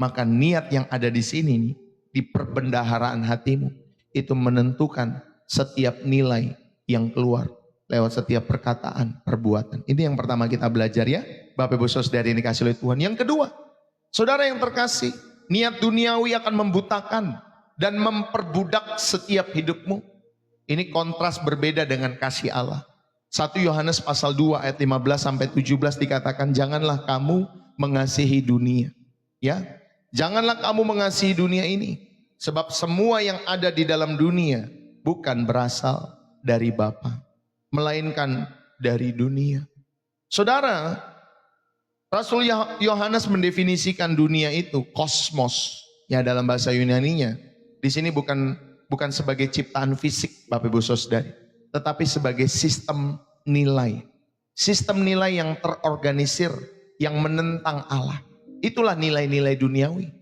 Maka niat yang ada di sini nih, di perbendaharaan hatimu, itu menentukan setiap nilai yang keluar lewat setiap perkataan, perbuatan. Ini yang pertama kita belajar ya, Bapak ibu saudari ini kasih oleh Tuhan. Yang kedua, saudara yang terkasih, niat duniawi akan membutakan dan memperbudak setiap hidupmu. Ini kontras berbeda dengan kasih Allah. 1 Yohanes pasal 2 ayat 15 sampai 17 dikatakan, janganlah kamu mengasihi dunia. Ya, janganlah kamu mengasihi dunia ini, sebab semua yang ada di dalam dunia bukan berasal dari Bapa, melainkan dari dunia. Saudara, Rasul Yohanes mendefinisikan dunia itu kosmos, ya dalam bahasa Yunaninya. Di sini bukan sebagai ciptaan fisik, Bapak Ibu Saudari, tetapi sebagai sistem nilai. Sistem nilai yang terorganisir, yang menentang Allah. Itulah nilai-nilai duniawi.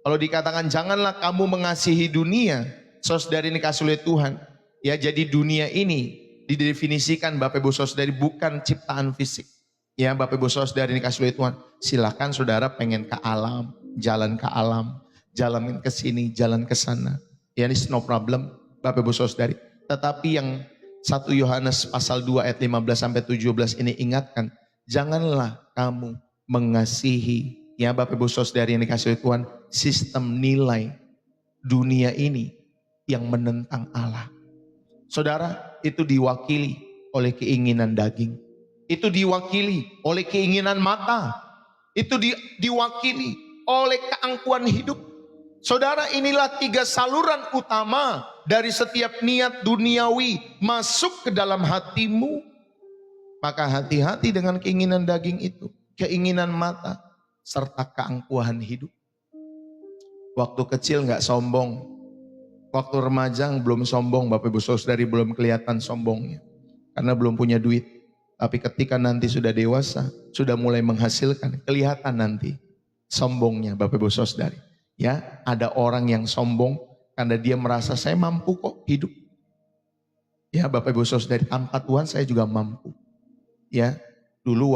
Kalau dikatakan janganlah kamu mengasihi dunia, saudari ini kasih oleh Tuhan. Ya, jadi dunia ini didefinisikan Bapak Ibu Saudari bukan ciptaan fisik. Ya, Bapak Ibu Saudari ini kasih oleh Tuhan. Silakan saudara pengen ke alam, jalan ke alam, jalan ke sini, jalan ke sana. Ya, ini no problem Bapak Ibu Saudari. Tetapi yang 1 Yohanes pasal 2 ayat 15 sampai 17 ini ingatkan, janganlah kamu mengasihi, ya Bapak Ibu Saudari yang dikasihi Tuhan, sistem nilai dunia ini yang menentang Allah. Saudara, itu diwakili oleh keinginan daging. Itu diwakili oleh keinginan mata. Itu diwakili oleh keangkuhan hidup. Saudara, inilah 3 saluran utama dari setiap niat duniawi masuk ke dalam hatimu. Maka hati-hati dengan keinginan daging itu, keinginan mata, serta keangkuhan hidup. Waktu kecil gak sombong, waktu remaja belum sombong, Bapak Ibu Saudari, belum kelihatan sombongnya karena belum punya duit. Tapi ketika nanti sudah dewasa, sudah mulai menghasilkan, kelihatan nanti sombongnya, Bapak Ibu Saudari. Ya, ada orang yang sombong karena dia merasa saya mampu kok hidup. Ya, Bapak Ibu Saudari, tanpa Tuhan saya juga mampu. Ya, dulu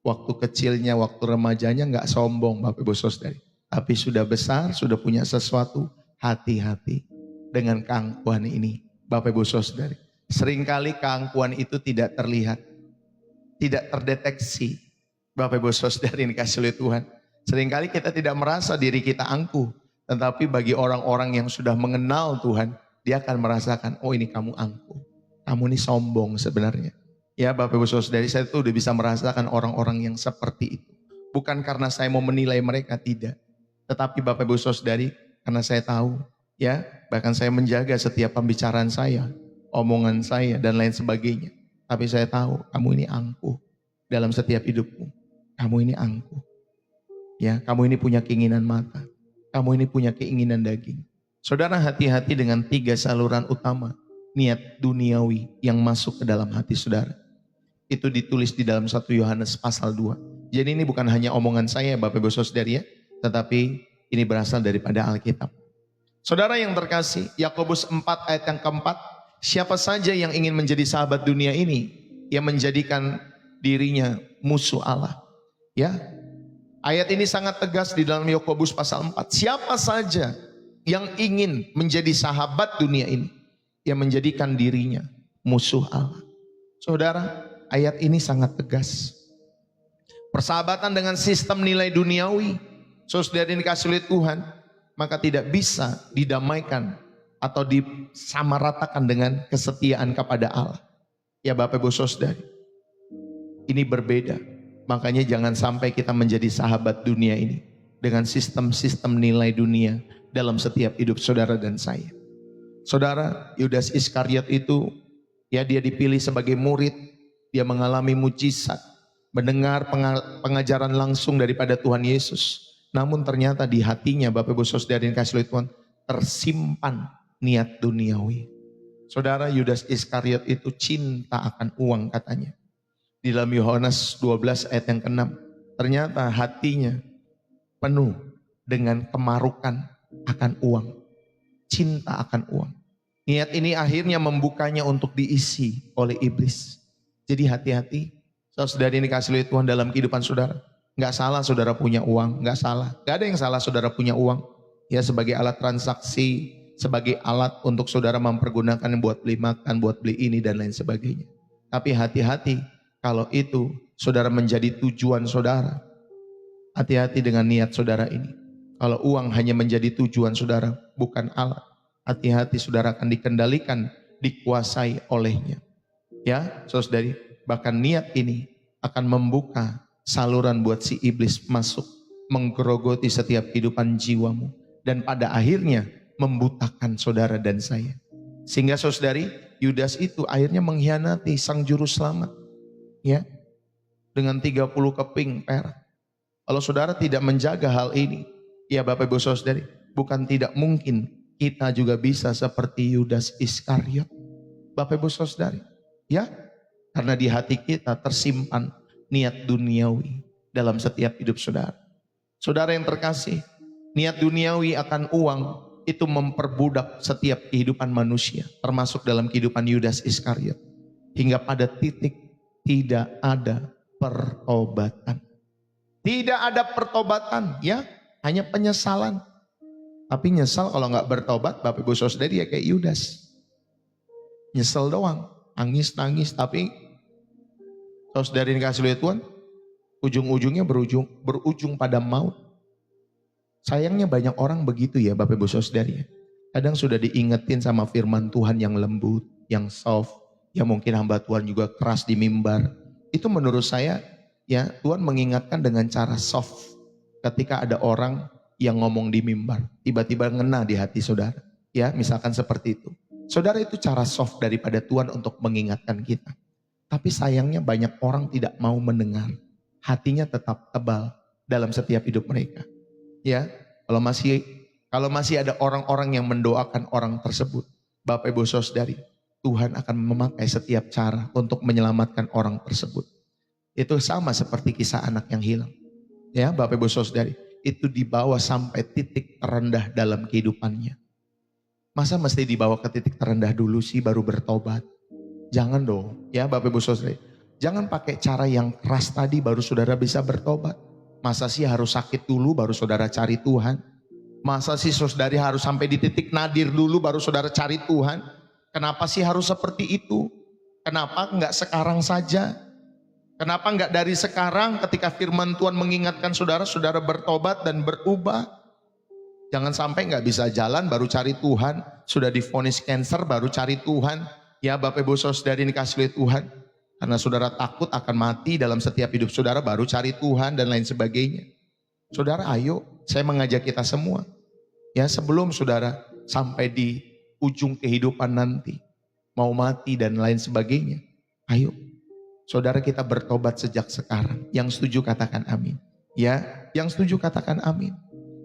waktu kecilnya, waktu remajanya nggak sombong, Bapak Ibu Saudari. Tapi sudah besar, sudah punya sesuatu, hati-hati dengan keangkuhan ini, Bapak Ibu Saudari. Seringkali keangkuhan itu tidak terlihat, tidak terdeteksi, Bapak Ibu Saudari ini kasih oleh Tuhan. Seringkali kita tidak merasa diri kita angkuh, tetapi bagi orang-orang yang sudah mengenal Tuhan, dia akan merasakan, oh ini kamu angkuh, kamu ini sombong sebenarnya. Ya Bapak Ibu Saudari, saya tuh udah bisa merasakan orang-orang yang seperti itu. Bukan karena saya mau menilai mereka, tidak. Tetapi Bapak Ibu Saudari, karena saya tahu, ya bahkan saya menjaga setiap pembicaraan saya, omongan saya dan lain sebagainya. Tapi saya tahu, kamu ini angkuh dalam setiap hidupmu. Kamu ini angkuh. Ya, kamu ini punya keinginan mata. Kamu ini punya keinginan daging. Saudara, hati-hati dengan 3 saluran utama niat duniawi yang masuk ke dalam hati saudara. Itu ditulis di dalam 1 Yohanes pasal 2. Jadi ini bukan hanya omongan saya Bapak Ibu Saudari ya, tetapi ini berasal daripada Alkitab. Saudara yang terkasih, Yakobus 4 ayat yang keempat, siapa saja yang ingin menjadi sahabat dunia ini, yang menjadikan dirinya musuh Allah. Ya, ayat ini sangat tegas di dalam Yakobus pasal 4. Siapa saja yang ingin menjadi sahabat dunia ini, yang menjadikan dirinya musuh Allah. Saudara, ayat ini sangat tegas. Persahabatan dengan sistem nilai duniawi, saudara yang dikasih oleh Tuhan, maka tidak bisa didamaikan atau disamaratakan dengan kesetiaan kepada Allah. Ya Bapak Ibu Saudari, ini berbeda. Makanya jangan sampai kita menjadi sahabat dunia ini dengan sistem-sistem nilai dunia dalam setiap hidup saudara dan saya. Saudara, Yudas Iskariot itu, ya dia dipilih sebagai murid, dia mengalami mujizat, mendengar pengajaran langsung daripada Tuhan Yesus. Namun ternyata di hatinya Bapak Ibu Saudara yang kasih oleh Tuhan tersimpan niat duniawi. Saudara, Yudas Iskariot itu cinta akan uang katanya. Di dalam Yohanes 12 ayat yang ke-6, ternyata hatinya penuh dengan kemarukan akan uang, cinta akan uang. Niat ini akhirnya membukanya untuk diisi oleh iblis. Jadi hati-hati, saudara ini kasih oleh Tuhan dalam kehidupan saudara. Nggak salah saudara punya uang, nggak salah. Nggak ada yang salah saudara punya uang. Ya sebagai alat transaksi, sebagai alat untuk saudara mempergunakan buat beli makan, buat beli ini dan lain sebagainya. Tapi hati-hati kalau itu saudara menjadi tujuan saudara. Hati-hati dengan niat saudara ini. Kalau uang hanya menjadi tujuan saudara, bukan alat. Hati-hati saudara akan dikendalikan, dikuasai olehnya. Ya, saudari, bahkan niat ini akan membuka saluran buat si iblis masuk, menggerogoti setiap kehidupan jiwamu. Dan pada akhirnya membutakan saudara dan saya. Sehingga saudari, Yudas itu akhirnya mengkhianati sang juru selamat. Ya, dengan 30 keping perak. Kalau saudara tidak menjaga hal ini, ya Bapak Ibu Saudari, bukan tidak mungkin kita juga bisa seperti Yudas Iskariot. Bapak Ibu Saudari, ya, karena di hati kita tersimpan niat duniawi dalam setiap hidup saudara. Saudara yang terkasih, niat duniawi akan uang itu memperbudak setiap kehidupan manusia, termasuk dalam kehidupan Yudas Iskariot. Hingga pada titik tidak ada pertobatan. Tidak ada pertobatan, ya, hanya penyesalan. Tapi nyesal kalau nggak bertobat, Bapak Ibu Saudari ya kayak Yudas. Nyesel doang, nangis, tapi saudari yang kasih oleh Tuhan, ujung-ujungnya berujung pada maut. Sayangnya banyak orang begitu ya Bapak Ibu Saudari. Kadang sudah diingetin sama firman Tuhan yang lembut, yang soft, ya mungkin hamba Tuhan juga keras di mimbar. Itu menurut saya, ya Tuhan mengingatkan dengan cara soft. Ketika ada orang yang ngomong di mimbar, tiba-tiba ngena di hati saudara. Ya misalkan seperti itu. Saudara, itu cara soft daripada Tuhan untuk mengingatkan kita. Tapi sayangnya banyak orang tidak mau mendengar. Hatinya tetap tebal dalam setiap hidup mereka. Ya, kalau masih ada orang-orang yang mendoakan orang tersebut, Bapak Ibu Saudari, Tuhan akan memakai setiap cara untuk menyelamatkan orang tersebut. Itu sama seperti kisah anak yang hilang. Ya, Bapak Ibu Saudari, itu dibawa sampai titik terendah dalam kehidupannya. Masa mesti dibawa ke titik terendah dulu sih baru bertobat? Jangan dong, ya Bapak Ibu Saudari. Jangan pakai cara yang keras tadi baru saudara bisa bertobat. Masa sih harus sakit dulu baru saudara cari Tuhan? Masa sih saudari harus sampai di titik nadir dulu baru saudara cari Tuhan? Kenapa sih harus seperti itu? Kenapa enggak sekarang saja? Kenapa enggak dari sekarang ketika firman Tuhan mengingatkan saudara, saudara bertobat dan berubah? Jangan sampai enggak bisa jalan baru cari Tuhan, sudah divonis cancer baru cari Tuhan. Ya Bapak Ibu Saudari dikasih oleh Tuhan. Karena saudara takut akan mati dalam setiap hidup saudara baru cari Tuhan dan lain sebagainya. Saudara ayo, saya mengajak kita semua. Ya sebelum saudara sampai di ujung kehidupan nanti, mau mati dan lain sebagainya. Ayo, saudara kita bertobat sejak sekarang. Yang setuju katakan amin. Ya, yang setuju katakan amin.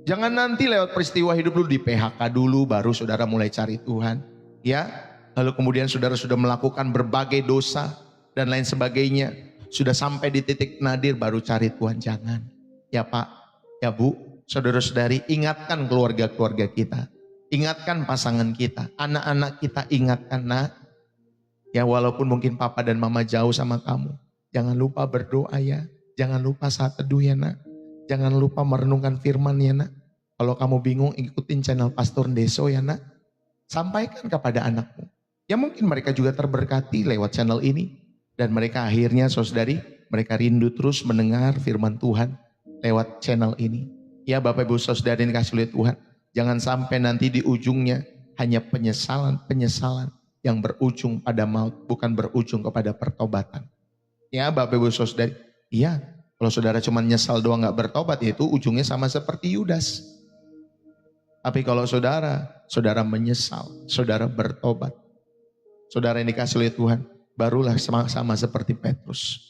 Jangan nanti lewat peristiwa hidup dulu di PHK dulu baru saudara mulai cari Tuhan. Ya, lalu kemudian saudara sudah melakukan berbagai dosa dan lain sebagainya. Sudah sampai di titik nadir baru cari Tuhan. Jangan. Ya Pak, ya Bu, saudara-saudari, ingatkan keluarga-keluarga kita. Ingatkan pasangan kita, anak-anak kita ingatkan nak. Ya walaupun mungkin papa dan mama jauh sama kamu. Jangan lupa berdoa ya. Jangan lupa saat teduh ya nak. Jangan lupa merenungkan firman ya nak. Kalau kamu bingung ikutin channel Pastor Deso ya nak. Sampaikan kepada anakmu. Ya mungkin mereka juga terberkati lewat channel ini. Dan mereka akhirnya saudari, mereka rindu terus mendengar firman Tuhan lewat channel ini. Ya Bapak Ibu Saudari yang dikasih oleh Tuhan. Jangan sampai nanti di ujungnya hanya penyesalan yang berujung pada maut. Bukan berujung kepada pertobatan. Ya Bapak Ibu Saudari. Iya, kalau saudara cuma nyesal doang gak bertobat, itu ujungnya sama seperti Yudas. Tapi kalau saudara menyesal, saudara bertobat. Saudara yang dikasih oleh Tuhan, barulah sama seperti Petrus.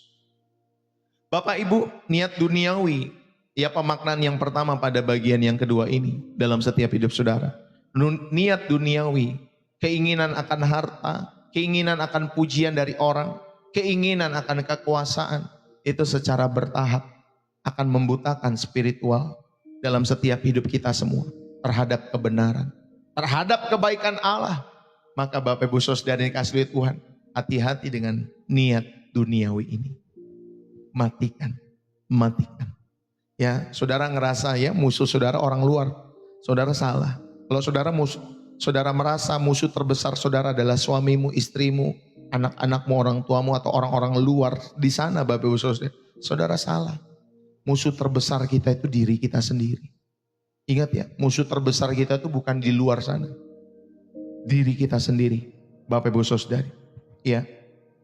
Bapak Ibu, niat duniawi, ya pemaknaan yang pertama pada bagian yang kedua ini dalam setiap hidup saudara. Niat duniawi, keinginan akan harta, keinginan akan pujian dari orang, keinginan akan kekuasaan, itu secara bertahap akan membutakan spiritual dalam setiap hidup kita semua terhadap kebenaran, terhadap kebaikan Allah. Maka Bapak Ibu Saudara yang dikasihi Tuhan, hati-hati dengan niat duniawi ini. Matikan, matikan. Ya, saudara ngerasa ya musuh saudara orang luar, saudara salah. Kalau saudara merasa musuh terbesar saudara adalah suamimu, istrimu, anak-anakmu, orang tuamu, atau orang-orang luar di sana, Bapak Ibu Saudara, saudara salah. Musuh terbesar kita itu diri kita sendiri. Ingat ya, musuh terbesar kita itu bukan di luar sana, diri kita sendiri, Bapak Ibu Saudara. Ya,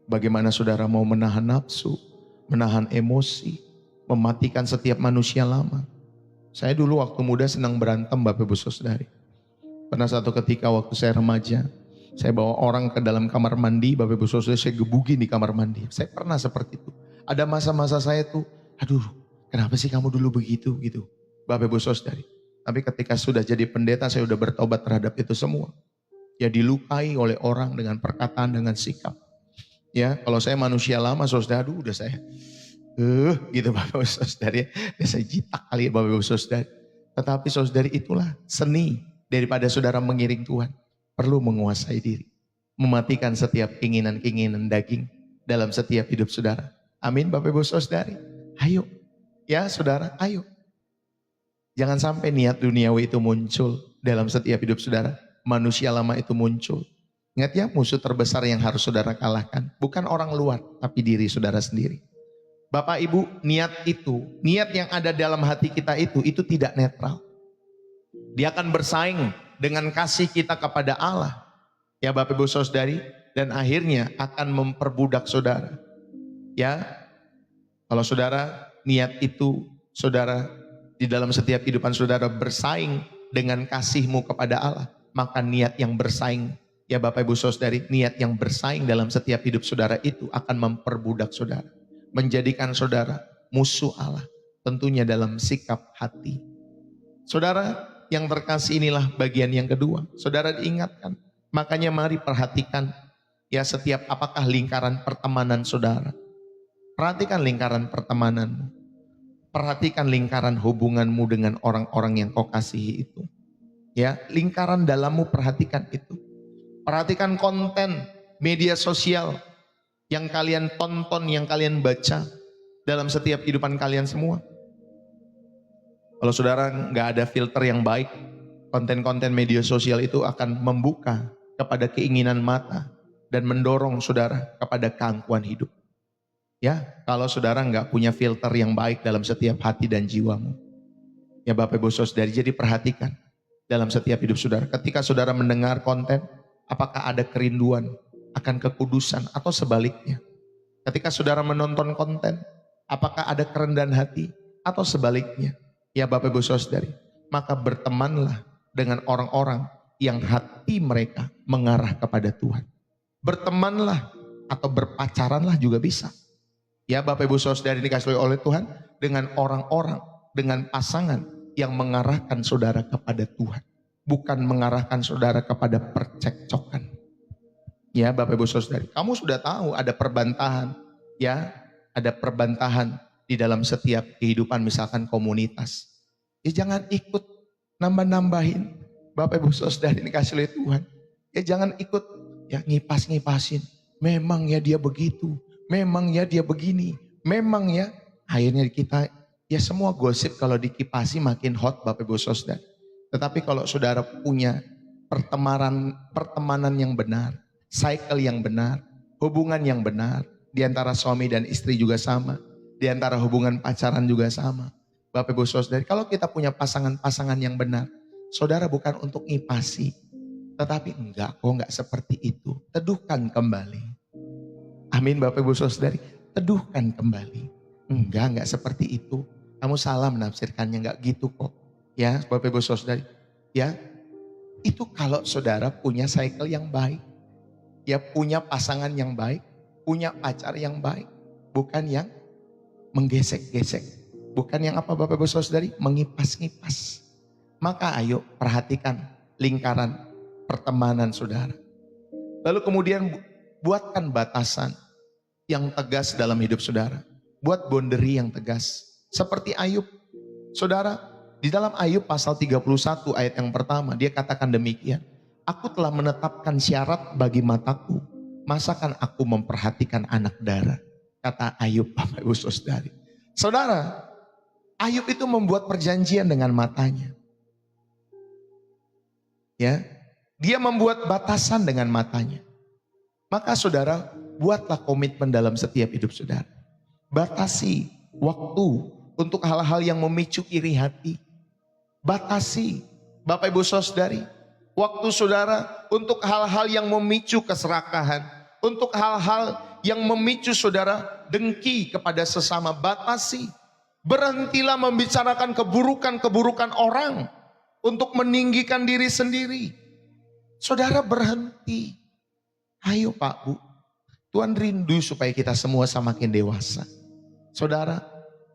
bagaimana saudara mau menahan nafsu, menahan emosi, mematikan setiap manusia lama. Saya dulu waktu muda senang berantem, Bapak Ibu Saudari. Pernah satu ketika waktu saya remaja, saya bawa orang ke dalam kamar mandi, Bapak Ibu Saudari, saya gebukin di kamar mandi. Saya pernah seperti itu. Ada masa-masa saya tuh, aduh, kenapa sih kamu dulu begitu gitu, Bapak Ibu Saudari. Tapi ketika sudah jadi pendeta, saya udah bertobat terhadap itu semua. Ya, dilukai oleh orang dengan perkataan, dengan sikap. Ya, kalau saya manusia lama, saudara, aduh udah saya, gitu Bapak Ibu Saudari, ya saya jitak kali ya Bapak Ibu Saudari. Tetapi saudari, itulah seni daripada saudara mengiring Tuhan. Perlu menguasai diri, mematikan setiap keinginan-keinginan daging dalam setiap hidup saudara. Amin Bapak Ibu Saudari. Ayo, ya saudara, ayo. Jangan sampai niat duniawi itu muncul dalam setiap hidup saudara. Manusia lama itu muncul. Ingat ya, musuh terbesar yang harus saudara kalahkan bukan orang luar, tapi diri saudara sendiri. Bapak Ibu, niat itu, niat yang ada dalam hati kita itu tidak netral. Dia akan bersaing dengan kasih kita kepada Allah. Ya Bapak Ibu Saudari, dan akhirnya akan memperbudak saudara. Ya, kalau saudara niat itu, saudara di dalam setiap kehidupan saudara bersaing dengan kasihmu kepada Allah, maka niat yang bersaing, ya Bapak Ibu Saudari, niat yang bersaing dalam setiap hidup saudara itu akan memperbudak saudara, menjadikan saudara musuh Allah, tentunya dalam sikap hati. Saudara yang terkasih, inilah bagian yang kedua. Saudara diingatkan, makanya mari perhatikan ya setiap apakah lingkaran pertemanan saudara. Perhatikan lingkaran pertemananmu. Perhatikan lingkaran hubunganmu dengan orang-orang yang kau kasihi itu. Ya, lingkaran dalammu perhatikan itu. Perhatikan konten media sosial yang kalian tonton, yang kalian baca dalam setiap kehidupan kalian semua. Kalau saudara nggak ada filter yang baik, konten-konten media sosial itu akan membuka kepada keinginan mata dan mendorong saudara kepada keangkuhan hidup. Ya, kalau saudara nggak punya filter yang baik dalam setiap hati dan jiwamu. Ya Bapak Ibu Saudari, jadi perhatikan dalam setiap hidup saudara. Ketika saudara mendengar konten, apakah ada kerinduan akan kekudusan atau sebaliknya? Ketika saudara menonton konten, apakah ada kerendahan hati atau sebaliknya? Ya Bapak Ibu Saudari, maka bertemanlah dengan orang-orang yang hati mereka mengarah kepada Tuhan. Bertemanlah atau berpacaranlah juga bisa. Ya Bapak Ibu Saudari dikasihi oleh Tuhan, dengan orang-orang, dengan pasangan yang mengarahkan saudara kepada Tuhan, bukan mengarahkan saudara kepada percekcokan. Ya Bapak Ibu Saudari, kamu sudah tahu ada perbantahan, ya ada perbantahan di dalam setiap kehidupan, misalkan komunitas. Ya jangan ikut nambah-nambahin, Bapak Ibu Saudari dikasihi oleh Tuhan. Ya jangan ikut ya ngipas-ngipasin. Memang ya dia begitu, memang ya dia begini, memang ya. Akhirnya kita ya semua gosip kalau dikipasi makin hot, Bapak Ibu Saudari. Tetapi kalau saudara punya pertemanan yang benar, cycle yang benar, hubungan yang benar, di antara suami dan istri juga sama, di antara hubungan pacaran juga sama. Bapak Ibu Saudari, kalau kita punya pasangan-pasangan yang benar, saudara bukan untuk ngipasi, tetapi enggak seperti itu. Teduhkan kembali. Amin Bapak Ibu Saudari, teduhkan kembali. Enggak seperti itu. Kamu salah menafsirkannya, enggak gitu kok. Ya Bapak Ibu Saudari, ya itu kalau saudara punya cycle yang baik, ya punya pasangan yang baik, punya pacar yang baik, bukan yang menggesek-gesek. Bukan yang apa Bapak Ibu Saudari? Mengipas-ngipas. Maka ayo perhatikan lingkaran pertemanan saudara. Lalu kemudian buatkan batasan yang tegas dalam hidup saudara. Buat boundary yang tegas. Seperti Ayub. Saudara, di dalam Ayub pasal 31 ayat yang pertama, dia katakan demikian. Aku telah menetapkan syarat bagi mataku. Masakan aku memperhatikan anak darah? Kata Ayub, Bapak Ibu Saudari. Saudara, Ayub itu membuat perjanjian dengan matanya. Ya, dia membuat batasan dengan matanya. Maka saudara, buatlah komitmen dalam setiap hidup saudara. Batasi waktu untuk hal-hal yang memicu iri hati. Batasi, Bapak Ibu Saudari, waktu saudara untuk hal-hal yang memicu keserakahan. Untuk hal-hal yang memicu saudara dengki kepada sesama. Batasi, berhentilah membicarakan keburukan-keburukan orang untuk meninggikan diri sendiri. Saudara berhenti. Ayo Pak Bu, Tuhan rindu supaya kita semua semakin dewasa. Saudara,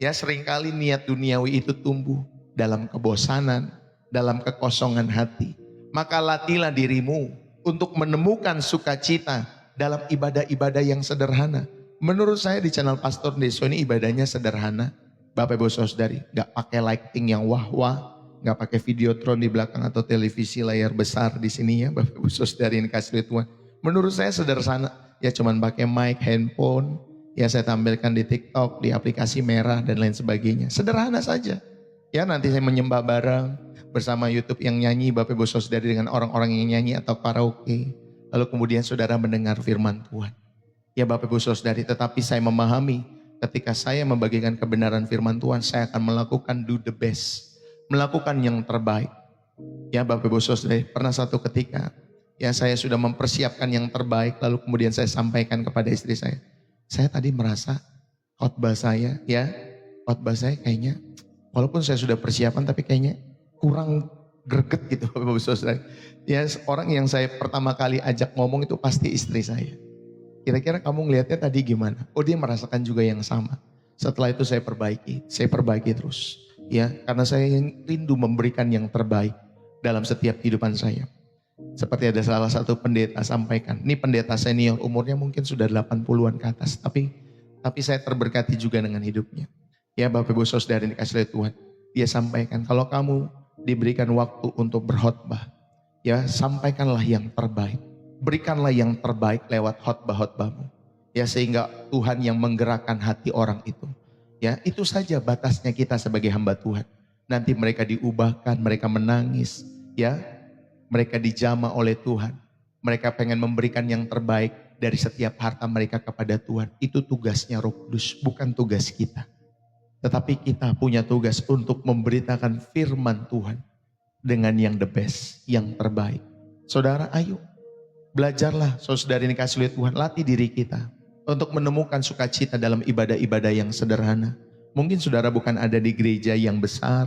ya seringkali niat duniawi itu tumbuh dalam kebosanan, dalam kekosongan hati. Maka latihlah dirimu untuk menemukan sukacita dalam ibadah-ibadah yang sederhana. Menurut saya di channel Pastor Deso ini ibadahnya sederhana. Bapak Ibu Saudari, gak pakai lighting yang wah-wah, gak pakai videotron di belakang atau televisi layar besar di sini ya Bapak Ibu Saudari yang kasih Tuhan. Menurut saya sederhana, ya cuman pakai mic, handphone, ya saya tampilkan di TikTok, di aplikasi merah dan lain sebagainya. Sederhana saja. Ya nanti saya menyembah bareng bersama YouTube yang nyanyi, Bapak Ibu Saudari dengan orang-orang yang nyanyi atau karaoke. Lalu kemudian saudara mendengar firman Tuhan. Ya Bapak Ibu Saudari, tetapi saya memahami ketika saya membagikan kebenaran firman Tuhan, saya akan melakukan do the best. Melakukan yang terbaik. Ya Bapak Ibu Saudari, pernah satu ketika ya saya sudah mempersiapkan yang terbaik, lalu kemudian saya sampaikan kepada istri saya. Saya tadi merasa khotbah saya kayaknya, walaupun saya sudah persiapan tapi kayaknya kurang greget gitu Bapak Ibu Saudari. Ya orang yang saya pertama kali ajak ngomong itu pasti istri saya. Kira-kira kamu ngelihatnya tadi gimana? Oh dia merasakan juga yang sama. Setelah itu saya perbaiki terus. Ya karena saya rindu memberikan yang terbaik dalam setiap kehidupan saya. Seperti ada salah satu pendeta sampaikan, ini pendeta senior umurnya mungkin sudah 80-an ke atas, tapi saya terberkati juga dengan hidupnya. Ya Bapak Ibu Saudara yang dikasihi Tuhan, dia sampaikan kalau kamu diberikan waktu untuk berkhotbah, ya sampaikanlah yang terbaik. Berikanlah yang terbaik lewat khotbah-khotbahmu. Ya sehingga Tuhan yang menggerakkan hati orang itu. Ya itu saja batasnya kita sebagai hamba Tuhan. Nanti mereka diubahkan, mereka menangis, ya. Mereka dijamah oleh Tuhan. Mereka pengen memberikan yang terbaik dari setiap harta mereka kepada Tuhan. Itu tugasnya Roh Kudus, bukan tugas kita. Tetapi kita punya tugas untuk memberitakan firman Tuhan dengan yang the best, yang terbaik. Saudara, ayo belajarlah, saudara ini kasih Tuhan, latih diri kita untuk menemukan sukacita dalam ibadah-ibadah yang sederhana. Mungkin saudara bukan ada di gereja yang besar,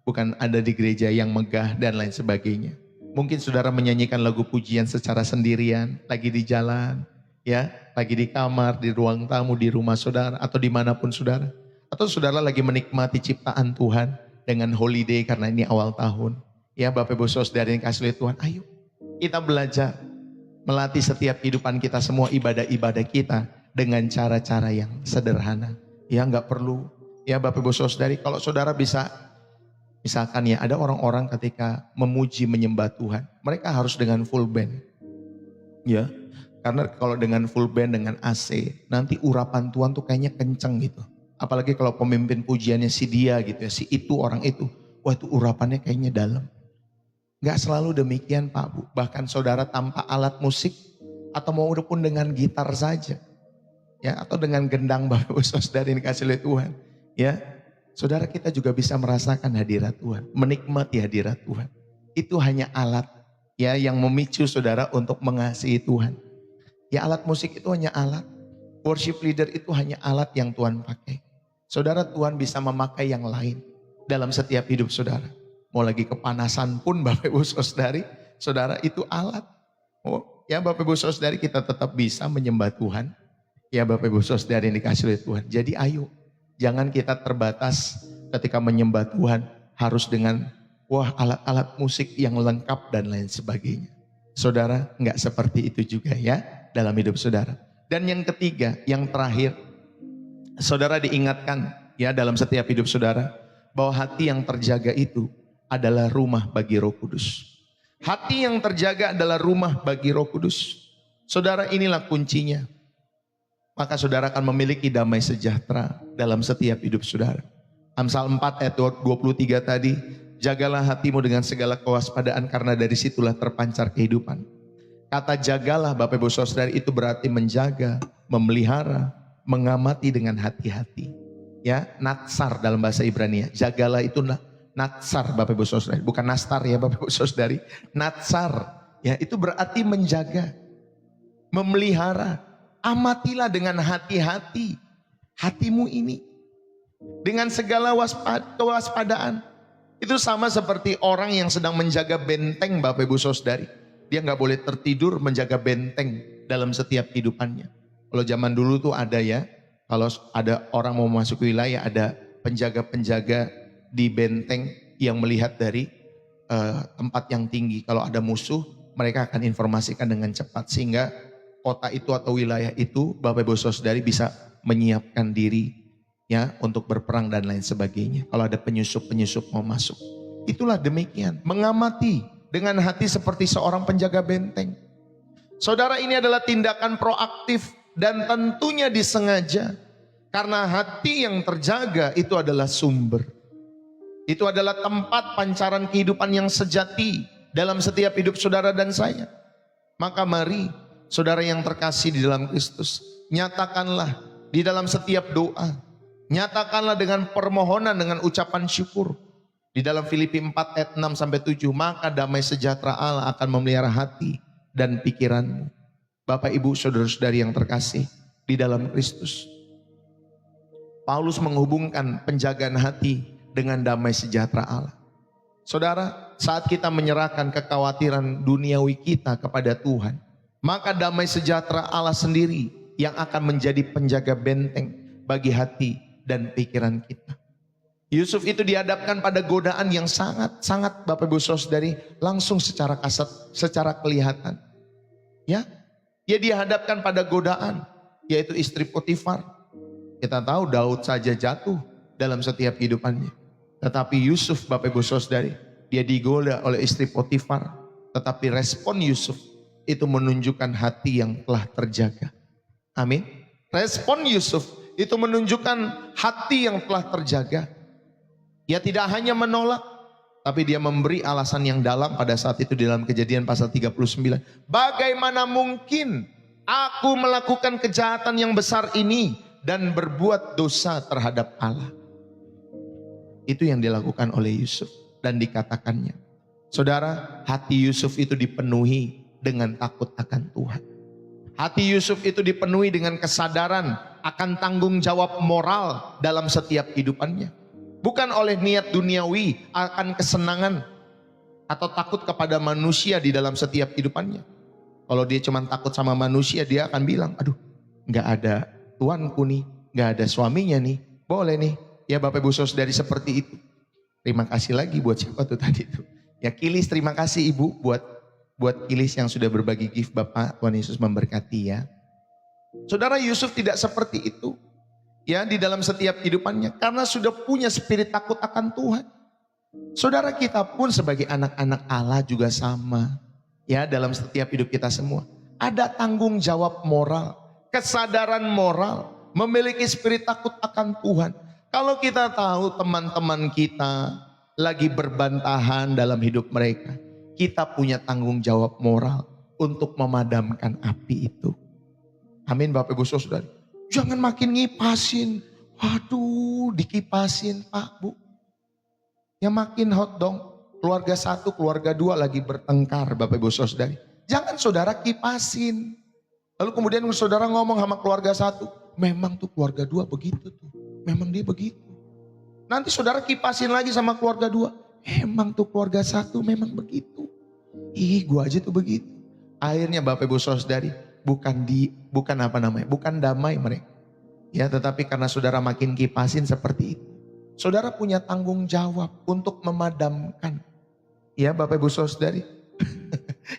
bukan ada di gereja yang megah dan lain sebagainya. Mungkin saudara menyanyikan lagu pujian secara sendirian, lagi di jalan, ya, lagi di kamar, di ruang tamu, di rumah saudara, atau dimanapun saudara. Atau saudara lagi menikmati ciptaan Tuhan dengan holiday karena ini awal tahun. Ya Bapak Ibu Saudara yang kasih Tuhan, ayo kita belajar melatih setiap kehidupan kita, semua ibadah-ibadah kita dengan cara-cara yang sederhana. Ya nggak perlu, ya Bapak Ibu Saudari, kalau saudara bisa, misalkan ya ada orang-orang ketika memuji menyembah Tuhan, mereka harus dengan full band. Ya, karena kalau dengan full band dengan AC, nanti urapan Tuhan tuh kayaknya kenceng gitu. Apalagi kalau pemimpin pujiannya si dia gitu ya, si itu orang itu, wah itu urapannya kayaknya dalam. Gak selalu demikian Pak Bu, bahkan saudara tanpa alat musik atau mau pun dengan gitar saja, ya atau dengan gendang Bapak Ibu Saudara yang dikasih oleh Tuhan, ya. Saudara kita juga bisa merasakan hadirat Tuhan, menikmati hadirat Tuhan. Itu hanya alat ya yang memicu saudara untuk mengasihi Tuhan. Ya alat musik itu hanya alat, worship leader itu hanya alat yang Tuhan pakai. Saudara Tuhan bisa memakai yang lain dalam setiap hidup saudara. Mau lagi kepanasan pun Bapak Ibu Saudari, saudara itu alat. Oh, ya Bapak Ibu Saudari kita tetap bisa menyembah Tuhan. Ya Bapak Ibu Saudari yang dikasih oleh Tuhan. Jadi ayo. Jangan kita terbatas ketika menyembah Tuhan harus dengan alat-alat musik yang lengkap dan lain sebagainya. Saudara, enggak seperti itu juga ya dalam hidup saudara. Dan yang ketiga, yang terakhir, saudara diingatkan ya dalam setiap hidup saudara bahwa hati yang terjaga itu adalah rumah bagi Roh Kudus. Hati yang terjaga adalah rumah bagi Roh Kudus. Saudara, inilah kuncinya. Maka saudara akan memiliki damai sejahtera dalam setiap hidup saudara. Amsal 4 ayat 23 tadi, jagalah hatimu dengan segala kewaspadaan karena dari situlah terpancar kehidupan. Kata jagalah Bapak Ibu Saudara itu berarti menjaga, memelihara, mengamati dengan hati-hati. Ya, natsar dalam bahasa Ibrani. Jagalah itu natsar Bapak Ibu Saudara, bukan nastar ya Bapak Ibu Saudari. Natsar, ya itu berarti menjaga, memelihara. Amatilah dengan hati-hati hatimu ini dengan segala kewaspadaan. Itu sama seperti orang yang sedang menjaga benteng Bapak Ibu Saudari. Dia nggak boleh tertidur menjaga benteng dalam setiap kehidupannya. Kalau zaman dulu tuh ada ya, kalau ada orang mau masuk wilayah ada penjaga-penjaga di benteng yang melihat dari tempat yang tinggi. Kalau ada musuh mereka akan informasikan dengan cepat sehingga kota itu atau wilayah itu Bapak Ibu Saudari bisa menyiapkan diri ya untuk berperang dan lain sebagainya. Kalau ada penyusup-penyusup mau masuk. Itulah demikian, mengamati dengan hati seperti seorang penjaga benteng. Saudara, ini adalah tindakan proaktif dan tentunya disengaja. Karena hati yang terjaga itu adalah sumber. Itu adalah tempat pancaran kehidupan yang sejati dalam setiap hidup saudara dan saya. Maka mari saudara yang terkasih di dalam Kristus, nyatakanlah di dalam setiap doa, nyatakanlah dengan permohonan, dengan ucapan syukur. Di dalam Filipi 4 ayat 6 sampai 7, maka damai sejahtera Allah akan memelihara hati dan pikiranmu. Bapak Ibu saudara-saudari yang terkasih di dalam Kristus, Paulus menghubungkan penjagaan hati dengan damai sejahtera Allah. Saudara, saat kita menyerahkan kekhawatiran duniawi kita kepada Tuhan, maka damai sejahtera Allah sendiri yang akan menjadi penjaga benteng bagi hati dan pikiran kita. Yusuf itu dihadapkan pada godaan yang sangat Bapak Ibu Saudari langsung secara kasat, secara kelihatan. Ya, dia dihadapkan pada godaan yaitu istri Potifar. Kita tahu Daud saja jatuh dalam setiap kehidupannya. Tetapi Yusuf Bapak Ibu Saudari, dia digoda oleh istri Potifar. Tetapi respon Yusuf itu menunjukkan hati yang telah terjaga. Amin. Respon Yusuf itu menunjukkan hati yang telah terjaga. Dia tidak hanya menolak, tapi dia memberi alasan yang dalam pada saat itu di dalam Kejadian pasal 39. Bagaimana mungkin aku melakukan kejahatan yang besar ini dan berbuat dosa terhadap Allah? Itu yang dilakukan oleh Yusuf dan dikatakannya. Saudara, hati Yusuf itu dipenuhi dengan takut akan Tuhan. Hati Yusuf itu dipenuhi dengan kesadaran akan tanggung jawab moral dalam setiap kehidupannya. Bukan oleh niat duniawi akan kesenangan atau takut kepada manusia di dalam setiap kehidupannya. Kalau dia cuma takut sama manusia, dia akan bilang, aduh gak ada tuanku nih, gak ada suaminya nih, boleh nih. Ya Bapak Ibu Saudari seperti itu. Terima kasih lagi buat siapa tuh tadi tuh. Ya Kilis, terima kasih Ibu buat Kilis yang sudah berbagi gift. Bapak, Tuhan Yesus memberkati ya. Saudara, Yusuf tidak seperti itu ya di dalam setiap kehidupannya karena sudah punya spirit takut akan Tuhan. Saudara, kita pun sebagai anak-anak Allah juga sama ya dalam setiap hidup kita semua. Ada tanggung jawab moral, kesadaran moral, memiliki spirit takut akan Tuhan. Kalau kita tahu teman-teman kita lagi berbantahan dalam hidup mereka, kita punya tanggung jawab moral untuk memadamkan api itu. Amin Bapak Ibu Saudara. Jangan makin ngipasin. Waduh, dikipasin Pak Bu. Ya makin hot dong. Keluarga satu, keluarga dua lagi bertengkar Bapak Ibu Saudara. Jangan saudara kipasin. Lalu kemudian saudara ngomong sama keluarga satu, memang tuh keluarga dua begitu tuh. Memang dia begitu. Nanti saudara kipasin lagi sama keluarga dua. Emang tuh keluarga satu memang begitu. Ih, gua aja tuh begitu. Akhirnya Bapak Ibu Saudari bukan damai mereka. Ya, tetapi karena saudara makin kipasin seperti itu, saudara punya tanggung jawab untuk memadamkan. Ya, Bapak Ibu Saudari,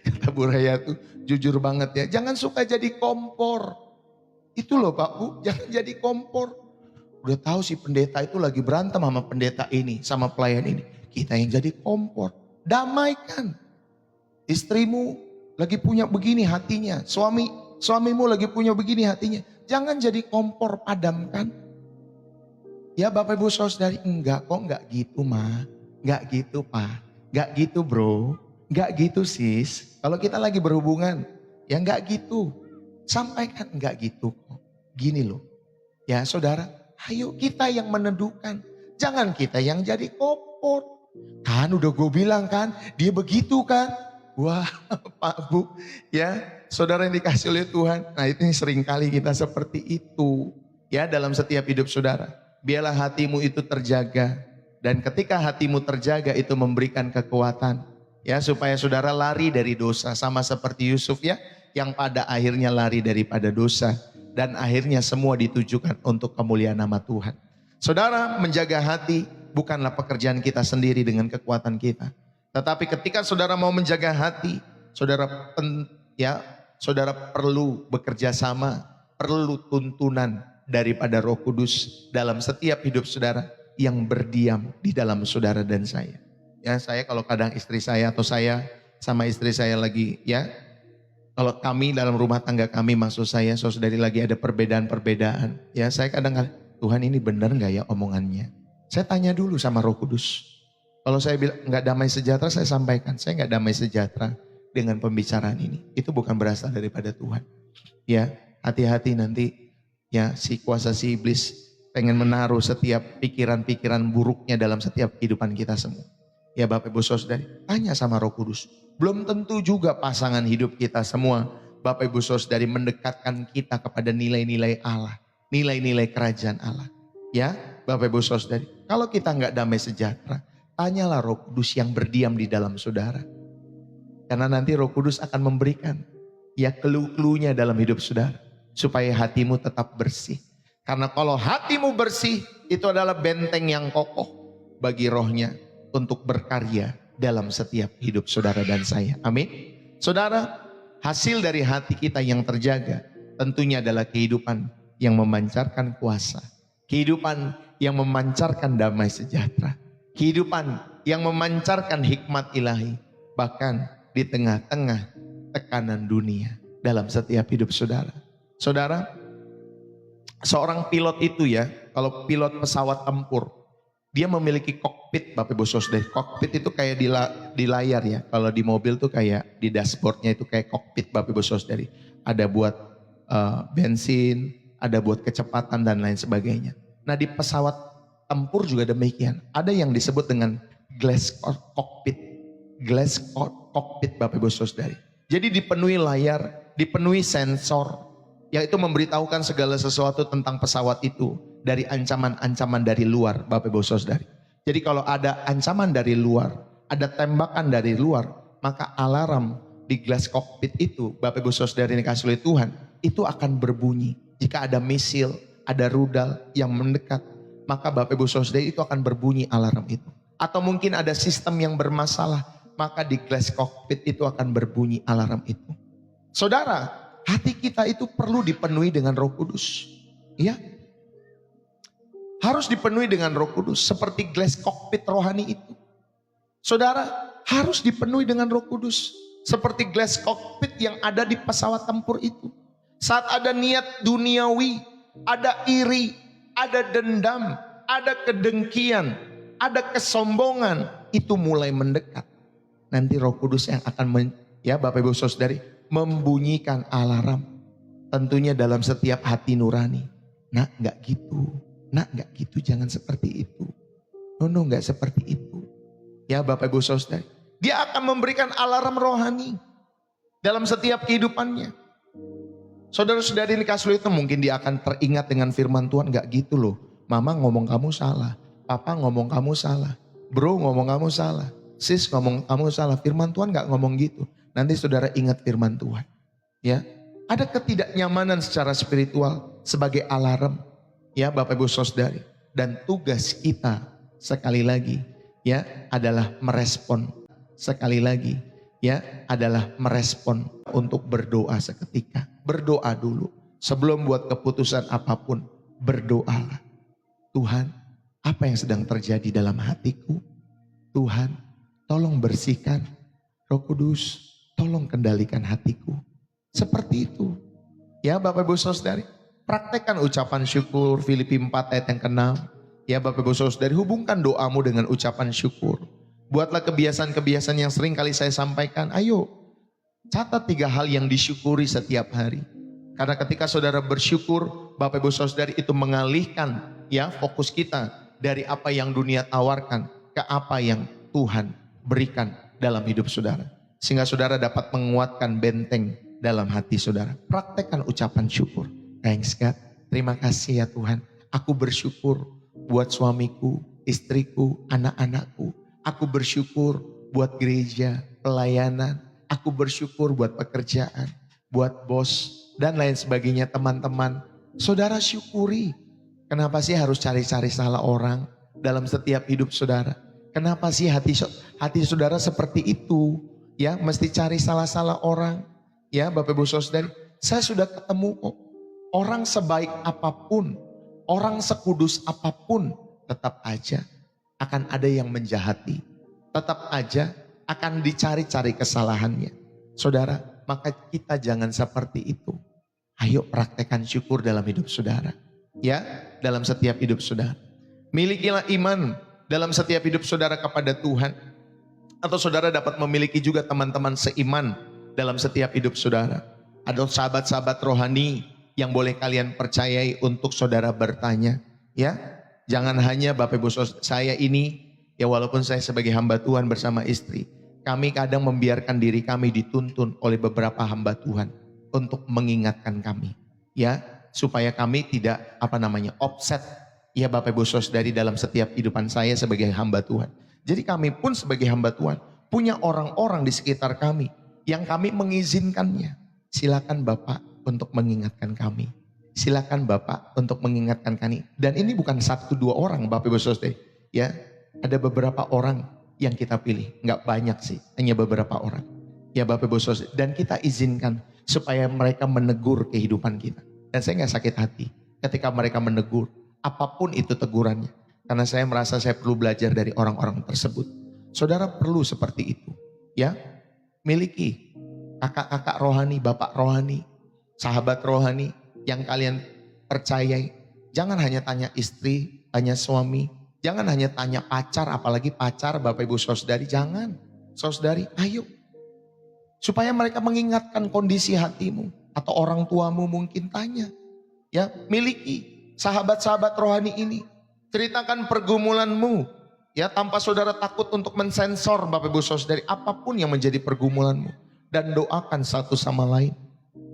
kata Bu Raya tuh jujur banget ya, jangan suka jadi kompor. Itu loh Pak Bu, jangan jadi kompor. Udah tahu si pendeta itu lagi berantem sama pendeta ini, sama pelayan ini. Kita yang jadi kompor. Damaikan. Istrimu lagi punya begini hatinya, suamimu lagi punya begini hatinya. Jangan jadi kompor, padamkan. Ya Bapak Ibu Saudari, enggak kok, enggak gitu Ma. Enggak gitu Pak. Enggak gitu bro. Enggak gitu sis. Kalau kita lagi berhubungan, ya enggak gitu. Sampaikan enggak gitu kok. Gini loh. Ya saudara, ayo kita yang menentukan. Jangan kita yang jadi kompor. Kan udah gue bilang kan, dia begitu kan. Wah Pak Bu, ya saudara yang dikasih oleh Tuhan. Nah ini seringkali kita seperti itu. Ya dalam setiap hidup saudara. Biarlah hatimu itu terjaga. Dan ketika hatimu terjaga itu memberikan kekuatan. Ya supaya saudara lari dari dosa. Sama seperti Yusuf ya. Yang pada akhirnya lari daripada dosa. Dan akhirnya semua ditujukan untuk kemuliaan nama Tuhan. Saudara, menjaga hati bukanlah pekerjaan kita sendiri dengan kekuatan kita. Tetapi ketika saudara mau menjaga hati, saudara perlu bekerja sama, perlu tuntunan daripada Roh Kudus dalam setiap hidup saudara yang berdiam di dalam saudara dan saya. Ya, saya kalau kadang istri saya atau saya sama istri saya lagi ya, kalau kami dalam rumah tangga kami, maksud saya saudari lagi ada perbedaan-perbedaan. Ya saya kadang, Tuhan ini benar gak ya omongannya? Saya tanya dulu sama Roh Kudus. Kalau saya bilang gak damai sejahtera, saya sampaikan. Saya gak damai sejahtera dengan pembicaraan ini. Itu bukan berasal daripada Tuhan. Ya hati-hati nanti ya si kuasa si iblis pengen menaruh setiap pikiran-pikiran buruknya dalam setiap kehidupan kita semua. Ya Bapak Ibu Saudari, tanya sama Roh Kudus. Belum tentu juga pasangan hidup kita semua, Bapak Ibu Saudari, mendekatkan kita kepada nilai-nilai Allah, nilai-nilai kerajaan Allah. Ya Bapak Ibu Saudari, kalau kita nggak damai sejahtera, tanyalah Roh Kudus yang berdiam di dalam saudara. Karena nanti Roh Kudus akan memberikan ya clue-cluenya dalam hidup saudara, supaya hatimu tetap bersih. Karena kalau hatimu bersih, itu adalah benteng yang kokoh bagi rohnya untuk berkarya dalam setiap hidup saudara dan saya. Amin. Saudara, hasil dari hati kita yang terjaga tentunya adalah kehidupan yang memancarkan kuasa. Kehidupan yang memancarkan damai sejahtera. Kehidupan yang memancarkan hikmat ilahi. Bahkan di tengah-tengah tekanan dunia dalam setiap hidup saudara. Saudara, seorang pilot itu ya, kalau pilot pesawat tempur, dia memiliki kokpit Bapak Ibu Saudara. Kokpit itu kayak di layar ya. Kalau di mobil tuh kayak di dashboardnya itu kayak kokpit Bapak Ibu Saudara. Ada buat bensin, ada buat kecepatan dan lain sebagainya. Nah di pesawat tempur juga demikian. Ada yang disebut dengan glass cockpit. Glass cockpit Bapak Ibu Saudara. Jadi dipenuhi layar, dipenuhi sensor. Yaitu memberitahukan segala sesuatu tentang pesawat itu. Dari ancaman-ancaman dari luar Bapak Ibu Saudari. Jadi kalau ada ancaman dari luar, ada tembakan dari luar, maka alarm di glass cockpit itu Bapak Ibu Saudari yang dikasih oleh Tuhan, itu akan berbunyi. Jika ada misil, ada rudal yang mendekat, maka Bapak Ibu Saudari itu akan berbunyi alarm itu. Atau mungkin ada sistem yang bermasalah, maka di glass cockpit itu akan berbunyi alarm itu. Saudara, hati kita itu perlu dipenuhi dengan Roh Kudus. Ya. Harus dipenuhi dengan Roh Kudus seperti glass cockpit rohani itu. Saudara, harus dipenuhi dengan Roh Kudus seperti glass cockpit yang ada di pesawat tempur itu. Saat ada niat duniawi, ada iri, ada dendam, ada kedengkian, ada kesombongan, itu mulai mendekat. Nanti Roh Kudus yang akan ya Bapak Ibu Saudari membunyikan alarm. Tentunya dalam setiap hati nurani. Nah, enggak gitu. Nah enggak gitu, jangan seperti itu. No enggak seperti itu. Ya Bapak Ibu Saudara, dia akan memberikan alarm rohani dalam setiap kehidupannya. Saudara-saudari dikasih itu mungkin dia akan teringat dengan firman Tuhan. Enggak gitu loh, mama ngomong kamu salah, papa ngomong kamu salah, bro ngomong kamu salah, sis ngomong kamu salah. Firman Tuhan enggak ngomong gitu. Nanti saudara ingat firman Tuhan. Ya, ada ketidaknyamanan secara spiritual sebagai alarm. ya Bapak Ibu Saudari. Dan tugas kita sekali lagi ya adalah merespon. Sekali lagi ya adalah merespon untuk berdoa seketika. Berdoa dulu. Sebelum buat keputusan apapun, berdoalah. Tuhan, apa yang sedang terjadi dalam hatiku? Tuhan, tolong bersihkan. Roh Kudus, tolong kendalikan hatiku. Seperti itu. Ya Bapak Ibu Saudari, praktekkan ucapan syukur. Filipi 4 ayat yang ke-6. Ya Bapak Ibu Saudari, hubungkan doamu dengan ucapan syukur. Buatlah kebiasaan-kebiasaan yang sering kali saya sampaikan. Ayo, catat 3 hal yang disyukuri setiap hari. Karena ketika saudara bersyukur, Bapak Ibu Saudari, itu mengalihkan ya fokus kita dari apa yang dunia tawarkan ke apa yang Tuhan berikan dalam hidup saudara. Sehingga saudara dapat menguatkan benteng dalam hati saudara. Praktekkan ucapan syukur. Thanks God. Terima kasih ya Tuhan. Aku bersyukur buat suamiku, istriku, anak-anakku. Aku bersyukur buat gereja, pelayanan. Aku bersyukur buat pekerjaan, buat bos, dan lain sebagainya teman-teman. Saudara syukuri. Kenapa sih harus cari-cari salah orang dalam setiap hidup saudara? Kenapa sih hati saudara seperti itu? Ya, mesti cari salah-salah orang. Ya, Bapak Ibu Saudari, saya sudah ketemu kok. Orang sebaik apapun, orang sekudus apapun, tetap aja akan ada yang menjahati. Tetap aja akan dicari-cari kesalahannya. Saudara, maka kita jangan seperti itu. Ayo praktekkan syukur dalam hidup saudara. Ya, dalam setiap hidup saudara. Milikilah iman dalam setiap hidup saudara kepada Tuhan. Atau saudara dapat memiliki juga teman-teman seiman dalam setiap hidup saudara. Ada sahabat-sahabat rohani yang boleh kalian percayai untuk saudara bertanya. Ya, jangan hanya Bapak Ibu saya ini, ya walaupun saya sebagai hamba Tuhan bersama istri, kami kadang membiarkan diri kami dituntun oleh beberapa hamba Tuhan untuk mengingatkan kami, ya, supaya kami tidak offset, ya Bapak Ibu Saudari, dalam setiap kehidupan saya sebagai hamba Tuhan. Jadi kami pun sebagai hamba Tuhan punya orang-orang di sekitar kami yang kami mengizinkannya. Silakan Bapak untuk mengingatkan kami. Silakan Bapak untuk mengingatkan kami. Dan ini bukan 1-2 orang Bapak Ibu Saudari, ya, ada beberapa orang yang kita pilih, nggak banyak sih, hanya beberapa orang. Ya Bapak Ibu Saudara, dan kita izinkan supaya mereka menegur kehidupan kita. Dan saya nggak sakit hati ketika mereka menegur, apapun itu tegurannya. Karena saya merasa saya perlu belajar dari orang-orang tersebut. Saudara perlu seperti itu. Ya, miliki kakak-kakak rohani, bapak rohani, sahabat rohani yang kalian percayai. Jangan hanya tanya istri, tanya suami. Jangan hanya tanya pacar, apalagi pacar Bapak Ibu Saudari. Jangan. Saudari, ayo. Supaya mereka mengingatkan kondisi hatimu. Atau orang tuamu mungkin tanya. Ya, miliki sahabat-sahabat rohani ini. Ceritakan pergumulanmu. Ya, tanpa saudara takut untuk mensensor Bapak Ibu Saudari. Apapun yang menjadi pergumulanmu. Dan doakan satu sama lain.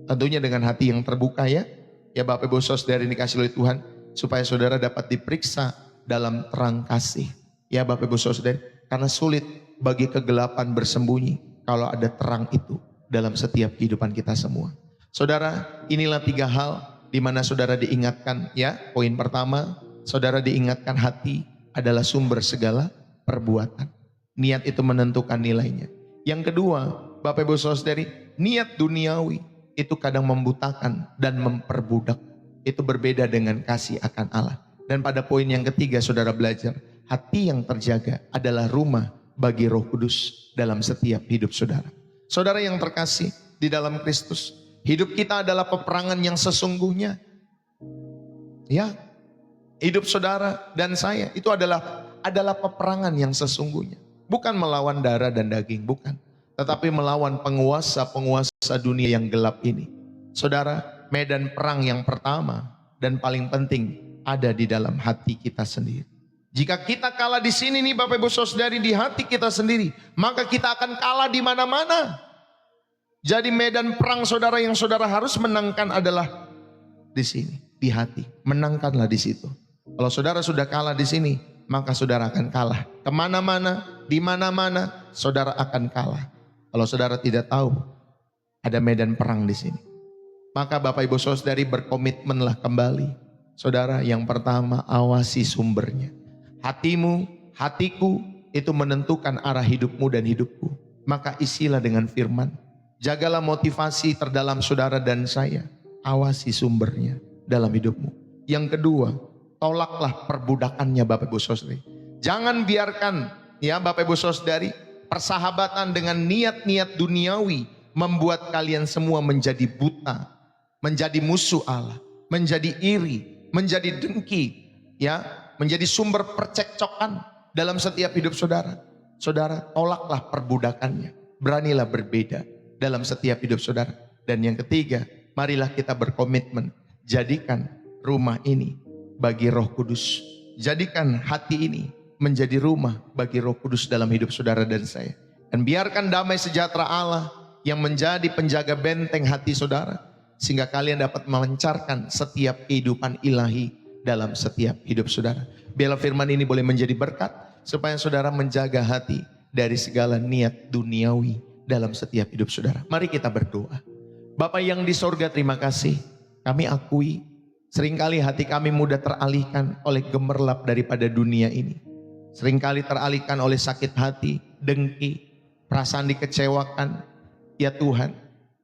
Tentunya dengan hati yang terbuka ya. Ya Bapak Ibu Saudari dikasih oleh Tuhan. Supaya saudara dapat diperiksa dalam terang kasih. Ya Bapak Ibu Saudari. Karena sulit bagi kegelapan bersembunyi kalau ada terang itu dalam setiap kehidupan kita semua. Saudara, inilah 3 hal di mana saudara diingatkan ya. Poin pertama, saudara diingatkan hati adalah sumber segala perbuatan. Niat itu menentukan nilainya. Yang kedua, Bapak Ibu Saudari, niat duniawi itu kadang membutakan dan memperbudak. Itu berbeda dengan kasih akan Allah. Dan pada poin yang ketiga saudara belajar, hati yang terjaga adalah rumah bagi Roh Kudus dalam setiap hidup saudara. Saudara yang terkasih di dalam Kristus, hidup kita adalah peperangan yang sesungguhnya. Ya, hidup saudara dan saya itu adalah peperangan yang sesungguhnya. Bukan melawan darah dan daging, bukan. Tetapi melawan penguasa-penguasa dunia yang gelap ini. Saudara, medan perang yang pertama dan paling penting ada di dalam hati kita sendiri. Jika kita kalah di sini nih Bapak Ibu Saudari, di hati kita sendiri, maka kita akan kalah di mana-mana. Jadi medan perang saudara yang saudara harus menangkan adalah di sini, di hati. Menangkanlah di situ. Kalau saudara sudah kalah di sini, maka saudara akan kalah. Kemana-mana, di mana-mana, saudara akan kalah. Kalau saudara tidak tahu, ada medan perang di sini. Maka Bapak Ibu Saudari berkomitmenlah kembali. Saudara, yang pertama awasi sumbernya. Hatimu, hatiku itu menentukan arah hidupmu dan hidupku. Maka isilah dengan firman. Jagalah motivasi terdalam saudara dan saya. Awasi sumbernya dalam hidupmu. Yang kedua, tolaklah perbudakannya Bapak Ibu Saudari. Jangan biarkan ya Bapak Ibu Saudari, persahabatan dengan niat-niat duniawi membuat kalian semua menjadi buta, menjadi musuh Allah, menjadi iri, menjadi dengki, ya, menjadi sumber percekcokan dalam setiap hidup saudara. Saudara, tolaklah perbudakannya. Beranilah berbeda dalam setiap hidup saudara. Dan yang ketiga, marilah kita berkomitmen, jadikan rumah ini bagi Roh Kudus. Jadikan hati ini menjadi rumah bagi Roh Kudus dalam hidup saudara dan saya. Dan biarkan damai sejahtera Allah yang menjadi penjaga benteng hati saudara, sehingga kalian dapat melancarkan setiap kehidupan ilahi dalam setiap hidup saudara. Biarlah firman ini boleh menjadi berkat, supaya saudara menjaga hati dari segala niat duniawi dalam setiap hidup saudara. Mari kita berdoa. Bapa yang di sorga, terima kasih. Kami akui seringkali hati kami mudah teralihkan oleh gemerlap daripada dunia ini. Seringkali teralihkan oleh sakit hati, dengki, perasaan dikecewakan. Ya Tuhan,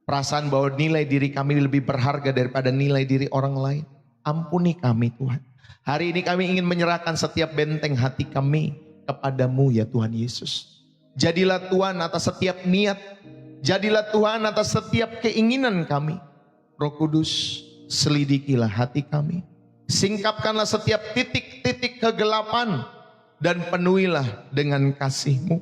perasaan bahwa nilai diri kami lebih berharga daripada nilai diri orang lain. Ampuni kami Tuhan. Hari ini kami ingin menyerahkan setiap benteng hati kami kepadamu ya Tuhan Yesus. Jadilah Tuhan atas setiap niat. Jadilah Tuhan atas setiap keinginan kami. Roh Kudus, selidikilah hati kami. Singkapkanlah setiap titik-titik kegelapan. Dan penuhilah dengan kasih-Mu.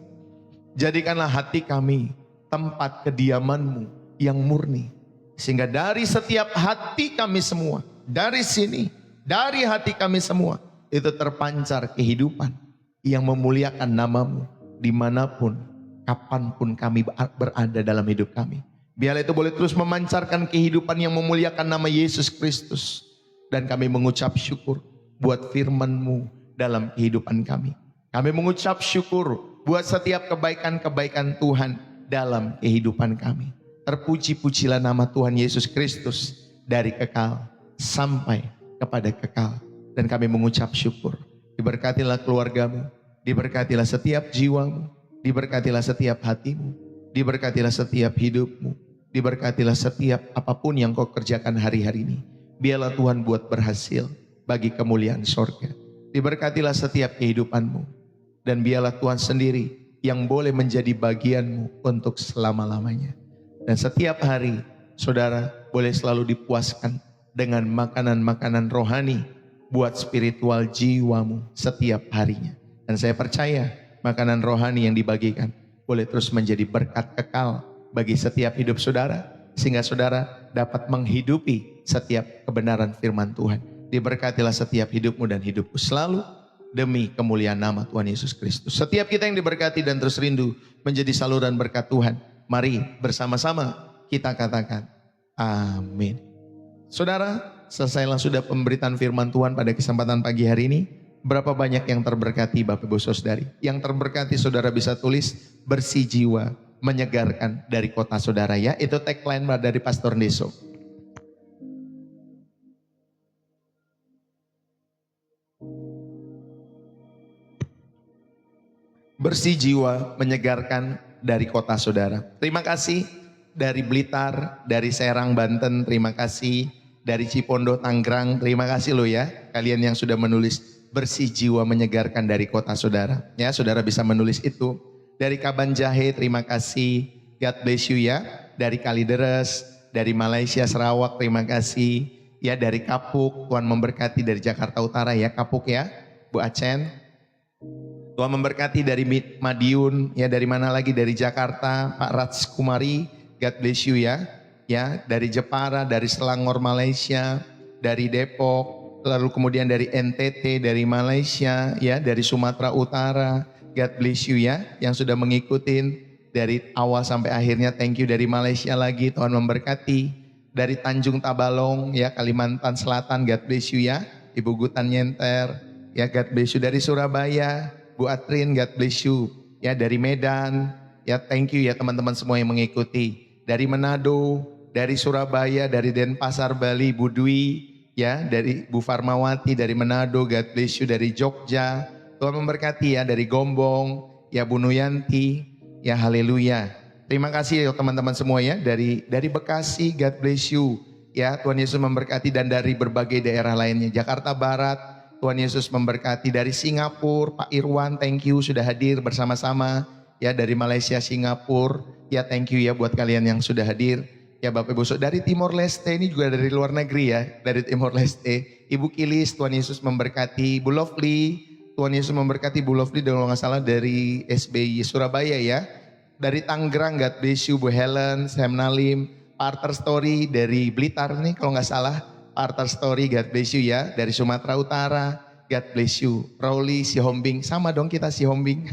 Jadikanlah hati kami tempat kediaman-Mu yang murni. Sehingga dari setiap hati kami semua, dari sini, dari hati kami semua, itu terpancar kehidupan yang memuliakan nama-Mu dimanapun, kapanpun kami berada dalam hidup kami. Biarlah itu boleh terus memancarkan kehidupan yang memuliakan nama Yesus Kristus. Dan kami mengucap syukur buat firman-Mu dalam kehidupan kami. Kami mengucap syukur buat setiap kebaikan-kebaikan Tuhan dalam kehidupan kami. Terpuji-pujilah nama Tuhan Yesus Kristus dari kekal sampai kepada kekal. Dan kami mengucap syukur. Diberkatilah keluargamu, diberkatilah setiap jiwamu, diberkatilah setiap hatimu, diberkatilah setiap hidupmu, diberkatilah setiap apapun yang kau kerjakan hari-hari ini. Biarlah Tuhan buat berhasil bagi kemuliaan sorga. Diberkatilah setiap kehidupanmu. Dan biarlah Tuhan sendiri yang boleh menjadi bagianmu untuk selama-lamanya. Dan setiap hari saudara boleh selalu dipuaskan dengan makanan-makanan rohani buat spiritual jiwamu setiap harinya. Dan saya percaya makanan rohani yang dibagikan boleh terus menjadi berkat kekal bagi setiap hidup saudara. Sehingga saudara dapat menghidupi setiap kebenaran firman Tuhan. Diberkatilah setiap hidupmu dan hidupku selalu demi kemuliaan nama Tuhan Yesus Kristus. Setiap kita yang diberkati dan terus rindu menjadi saluran berkat Tuhan. Mari bersama-sama kita katakan amin. Saudara, selesailah sudah pemberitaan firman Tuhan pada kesempatan pagi hari ini. Berapa banyak yang terberkati Bapak Ibu Saudari? Yang terberkati saudara bisa tulis bersih jiwa menyegarkan dari kota saudara ya. Itu tagline dari Pastor Deso. Bersih jiwa menyegarkan dari kota saudara. Terima kasih dari Blitar, dari Serang Banten, terima kasih dari Cipondo Tangerang, terima kasih loh ya kalian yang sudah menulis bersih jiwa menyegarkan dari kota saudara. Ya, saudara bisa menulis itu. Dari Kaban Jahe, terima kasih. God bless you ya. Dari Kalideres, dari Malaysia Sarawak, terima kasih. Ya, dari Kapuk, Tuhan memberkati. Dari Jakarta Utara ya, Kapuk ya, Bu Acen. Tuhan memberkati dari Madiun, ya dari mana lagi, dari Jakarta, Pak Rats Kumari, God bless you ya. Ya, dari Jepara, dari Selangor Malaysia, dari Depok, lalu kemudian dari NTT, dari Malaysia, ya dari Sumatera Utara, God bless you ya, yang sudah mengikutin dari awal sampai akhirnya, thank you. Dari Malaysia lagi, Tuhan memberkati. Dari Tanjung Tabalong, ya Kalimantan Selatan, God bless you ya, Ibu Gutan Nyenter, ya God bless you. Dari Surabaya, Bu Atrin, God bless you. Ya dari Medan, ya thank you ya teman-teman semua yang mengikuti. Dari Manado, dari Surabaya, dari Denpasar, Bali, Bu Dwi, ya, dari Bu Farmawati dari Manado, God bless you, dari Jogja, Tuhan memberkati ya, dari Gombong, ya Bu Nuyanti, ya haleluya. Terima kasih ya teman-teman semua ya, dari Bekasi, God bless you, ya Tuhan Yesus memberkati, dan dari berbagai daerah lainnya, Jakarta Barat, Tuhan Yesus memberkati, dari Singapura, Pak Irwan, thank you sudah hadir bersama-sama, ya dari Malaysia, Singapura, ya thank you ya buat kalian yang sudah hadir. Ya Bapak Ibu, dari Timor Leste, ini juga dari luar negeri ya, dari Timor Leste. Ibu Kilis, Tuhan Yesus memberkati. Bu Lovely, Tuhan Yesus memberkati Bu Lovely, kalau nggak salah dari SBY Surabaya ya. Dari Tangerang, God bless you Bu Helen, Sam Nalim. Parter Story dari Blitar nih kalau nggak salah. Parter Story, God bless you ya. Dari Sumatera Utara, God bless you. Rowley, si Hombing, sama dong kita si Hombing.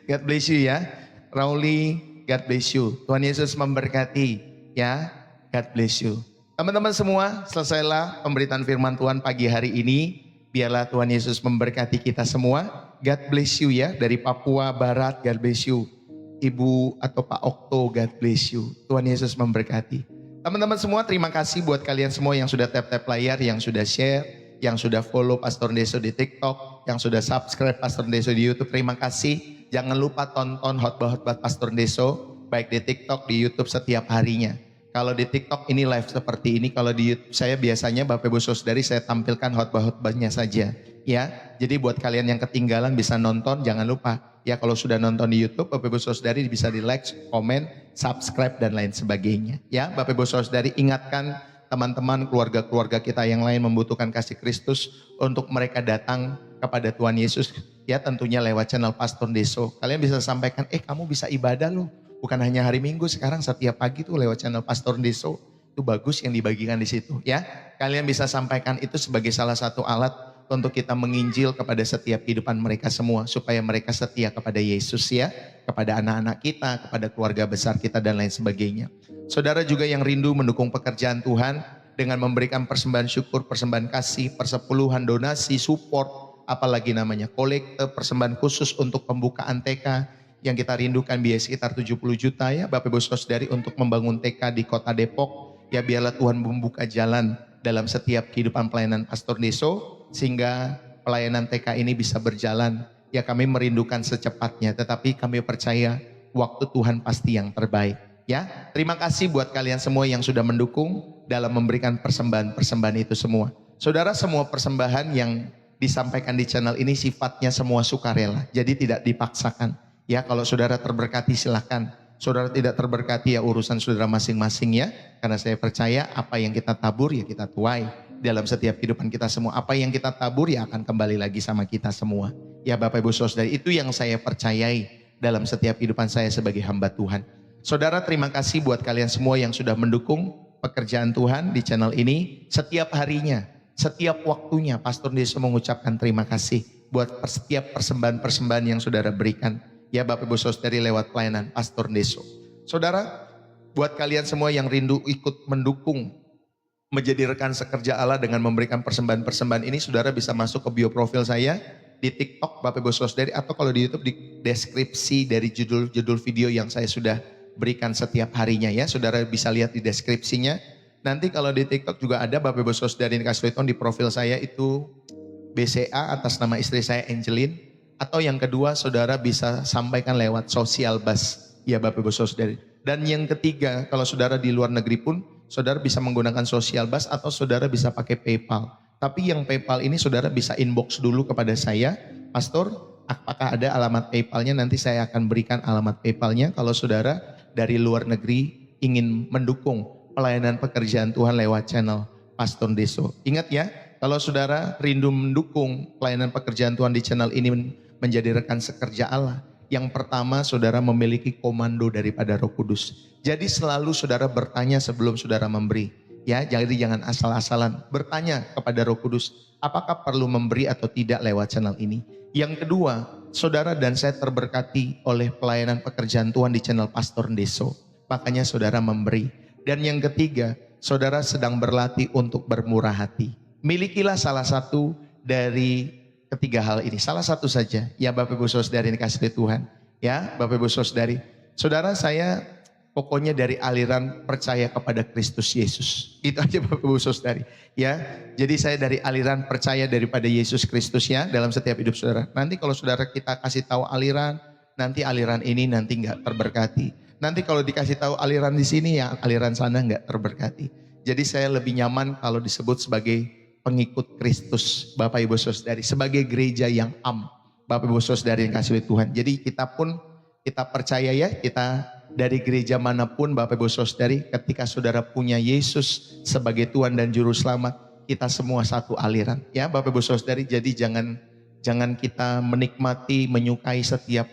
God bless you ya. Rowley, God bless you. Tuhan Yesus memberkati. Ya, God bless you. Teman-teman semua, selesailah pemberitaan firman Tuhan pagi hari ini. Biarlah Tuhan Yesus memberkati kita semua. God bless you ya, dari Papua Barat, God bless you. Ibu atau Pak Okto, God bless you. Tuhan Yesus memberkati. Teman-teman semua, terima kasih buat kalian semua yang sudah tap-tap layar, yang sudah share, yang sudah follow Pastor Deso di TikTok, yang sudah subscribe Pastor Deso di YouTube. Terima kasih. Jangan lupa tonton khotbah-khotbah Pastor Deso, baik di TikTok, di YouTube setiap harinya. Kalau di TikTok ini live seperti ini, kalau di YouTube saya biasanya Bapak Ibu Saudari saya tampilkan khotbah-khotbahnya saja. Ya, jadi buat kalian yang ketinggalan bisa nonton, jangan lupa. Ya kalau sudah nonton di YouTube, Bapak Ibu Saudari bisa di like, komen, subscribe dan lain sebagainya. Ya, Bapak Ibu Saudari ingatkan teman-teman, keluarga-keluarga kita yang lain membutuhkan kasih Kristus untuk mereka datang kepada Tuhan Yesus. Ya tentunya lewat channel Pastor Deso. Kalian bisa sampaikan, kamu bisa ibadah loh. Bukan hanya hari Minggu, sekarang setiap pagi tuh lewat channel Pastor Deso. Itu bagus yang dibagikan di situ ya. Kalian bisa sampaikan itu sebagai salah satu alat untuk kita menginjil kepada setiap kehidupan mereka semua. Supaya mereka setia kepada Yesus ya. Kepada anak-anak kita, kepada keluarga besar kita dan lain sebagainya. Saudara juga yang rindu mendukung pekerjaan Tuhan dengan memberikan persembahan syukur, persembahan kasih, persepuluhan, donasi, support, apalagi namanya kolekte, persembahan khusus untuk pembukaan TK yang kita rindukan biaya sekitar 70 juta ya Bapak Ibu Saudari untuk membangun TK di Kota Depok. Ya biarlah Tuhan membuka jalan dalam setiap kehidupan pelayanan Pastor Deso sehingga pelayanan TK ini bisa berjalan. Ya kami merindukan secepatnya, tetapi kami percaya waktu Tuhan pasti yang terbaik. Ya, terima kasih buat kalian semua yang sudah mendukung dalam memberikan persembahan-persembahan itu semua. Saudara, semua persembahan yang disampaikan di channel ini sifatnya semua sukarela, jadi tidak dipaksakan. Ya kalau saudara terberkati silahkan, saudara tidak terberkati ya urusan saudara masing-masing ya. Karena saya percaya apa yang kita tabur ya kita tuai dalam setiap kehidupan kita semua. Apa yang kita tabur ya akan kembali lagi sama kita semua. Ya Bapak Ibu Saudari, itu yang saya percayai dalam setiap kehidupan saya sebagai hamba Tuhan. Saudara, terima kasih buat kalian semua yang sudah mendukung pekerjaan Tuhan di channel ini. Setiap harinya, setiap waktunya Pastor Deso mengucapkan terima kasih buat setiap persembahan-persembahan yang saudara berikan. Ya Bapak Ibu Saudari lewat pelayanan Pastor Deso. Saudara, buat kalian semua yang rindu ikut mendukung menjadi rekan sekerja Allah dengan memberikan persembahan-persembahan ini, saudara bisa masuk ke bio profil saya di TikTok Bapak Ibu Saudari, atau kalau di YouTube di deskripsi dari judul-judul video yang saya sudah berikan setiap harinya ya. Saudara bisa lihat di deskripsinya. Nanti kalau di TikTok juga ada Bapak Ibu Saudari kasih di profil saya itu BCA atas nama istri saya Angelin. Atau yang kedua saudara bisa sampaikan lewat Social Bus ya Bapak Ibu Saudari. Dan yang ketiga kalau saudara di luar negeri pun saudara bisa menggunakan Social Bus atau saudara bisa pakai PayPal. Tapi yang PayPal ini saudara bisa inbox dulu kepada saya, Pastor, apakah ada alamat PayPalnya? Nanti saya akan berikan alamat PayPalnya kalau saudara dari luar negeri ingin mendukung pelayanan pekerjaan Tuhan lewat channel Pastor Deso. Ingat ya, kalau saudara rindu mendukung pelayanan pekerjaan Tuhan di channel ini menjadi rekan sekerja Allah, yang pertama saudara memiliki komando daripada Roh Kudus. Jadi selalu saudara bertanya sebelum saudara memberi. Ya, jadi jangan asal-asalan bertanya kepada Roh Kudus, apakah perlu memberi atau tidak lewat channel ini. Yang kedua, saudara dan saya terberkati oleh pelayanan pekerjaan Tuhan di channel Pastor Deso. Makanya saudara memberi. Dan yang ketiga, saudara sedang berlatih untuk bermurah hati. Milikilah salah satu dari ketiga hal ini, salah satu saja ya Bapak Ibu Saudari ini kasih Tuhan. Ya Bapak Ibu Saudari, saudara saya Pokoknya dari aliran percaya kepada Kristus Yesus. Itu aja Bapak Ibu Saudari. Ya, jadi saya dari aliran percaya daripada Yesus Kristus ya dalam setiap hidup saudara. Nanti kalau saudara kita kasih tahu aliran, nanti aliran ini nanti nggak terberkati. Nanti kalau dikasih tahu aliran di sini ya aliran sana nggak terberkati. Jadi saya lebih nyaman kalau disebut sebagai pengikut Kristus, Bapak Ibu Saudari, sebagai gereja yang Bapak Ibu Saudari yang kasih oleh Tuhan. Jadi kita pun kita percaya ya, kita dari gereja manapun Bapak Ibu Saudari, ketika saudara punya Yesus sebagai Tuhan dan Juru Selamat, kita semua satu aliran. Ya Bapak Ibu Saudari, jadi jangan kita menikmati, menyukai setiap,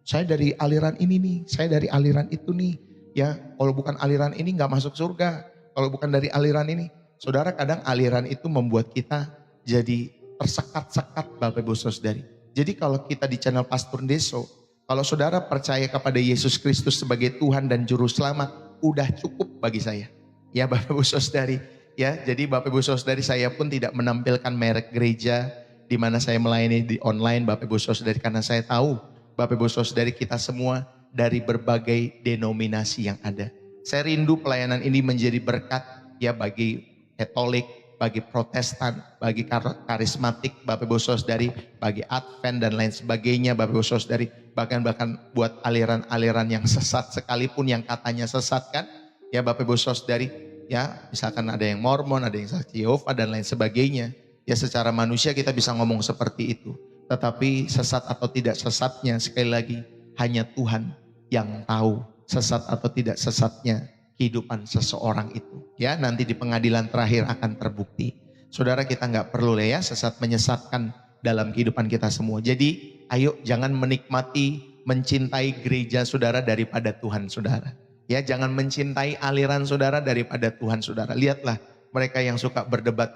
saya dari aliran ini nih, saya dari aliran itu nih. Ya, kalau bukan aliran ini nggak masuk surga. Kalau bukan dari aliran ini. Saudara, kadang aliran itu membuat kita jadi tersekat-sekat Bapak Ibu Saudari. Jadi kalau kita di channel Pastor Deso, kalau saudara percaya kepada Yesus Kristus sebagai Tuhan dan Juru Selamat, udah cukup bagi saya. Ya Bapak Ibu Saudari, ya. Jadi Bapak Ibu Saudari, saya pun tidak menampilkan merek gereja di mana saya melayani di online Bapak Ibu Saudari, karena saya tahu Bapak Ibu Saudari kita semua dari berbagai denominasi yang ada. Saya rindu pelayanan ini menjadi berkat ya bagi Katolik, bagi Protestan, bagi karismatik, Bapak Ibu Saudari, bagi Advent dan lain sebagainya, Bapak Ibu Saudari, bahkan buat aliran-aliran yang sesat sekalipun yang katanya sesat kan, ya Bapak Ibu Saudari, ya misalkan ada yang Mormon, ada yang Saksi Yehova dan lain sebagainya, ya secara manusia kita bisa ngomong seperti itu, tetapi sesat atau tidak sesatnya sekali lagi hanya Tuhan yang tahu sesat atau tidak sesatnya kehidupan seseorang itu. Ya nanti di pengadilan terakhir akan terbukti. Saudara, kita nggak perlu ya sesat menyesatkan dalam kehidupan kita semua. Jadi ayo jangan menikmati, mencintai gereja saudara daripada Tuhan saudara. Ya jangan mencintai aliran saudara daripada Tuhan saudara. Lihatlah mereka yang suka berdebat.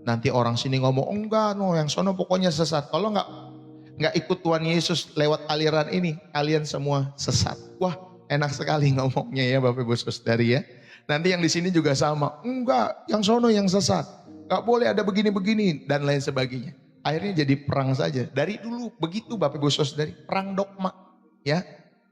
Nanti orang sini ngomong, enggak yang sono pokoknya sesat. Kalau nggak ikut Tuhan Yesus lewat aliran ini, kalian semua sesat. Wah, enak sekali ngomongnya ya Bapak Ibu Saudari ya. Nanti yang di sini juga sama. Enggak, yang sono yang sesat. Enggak boleh ada begini-begini dan lain sebagainya. Akhirnya jadi perang saja. Dari dulu begitu Bapak Ibu Saudari, perang dogma. Ya,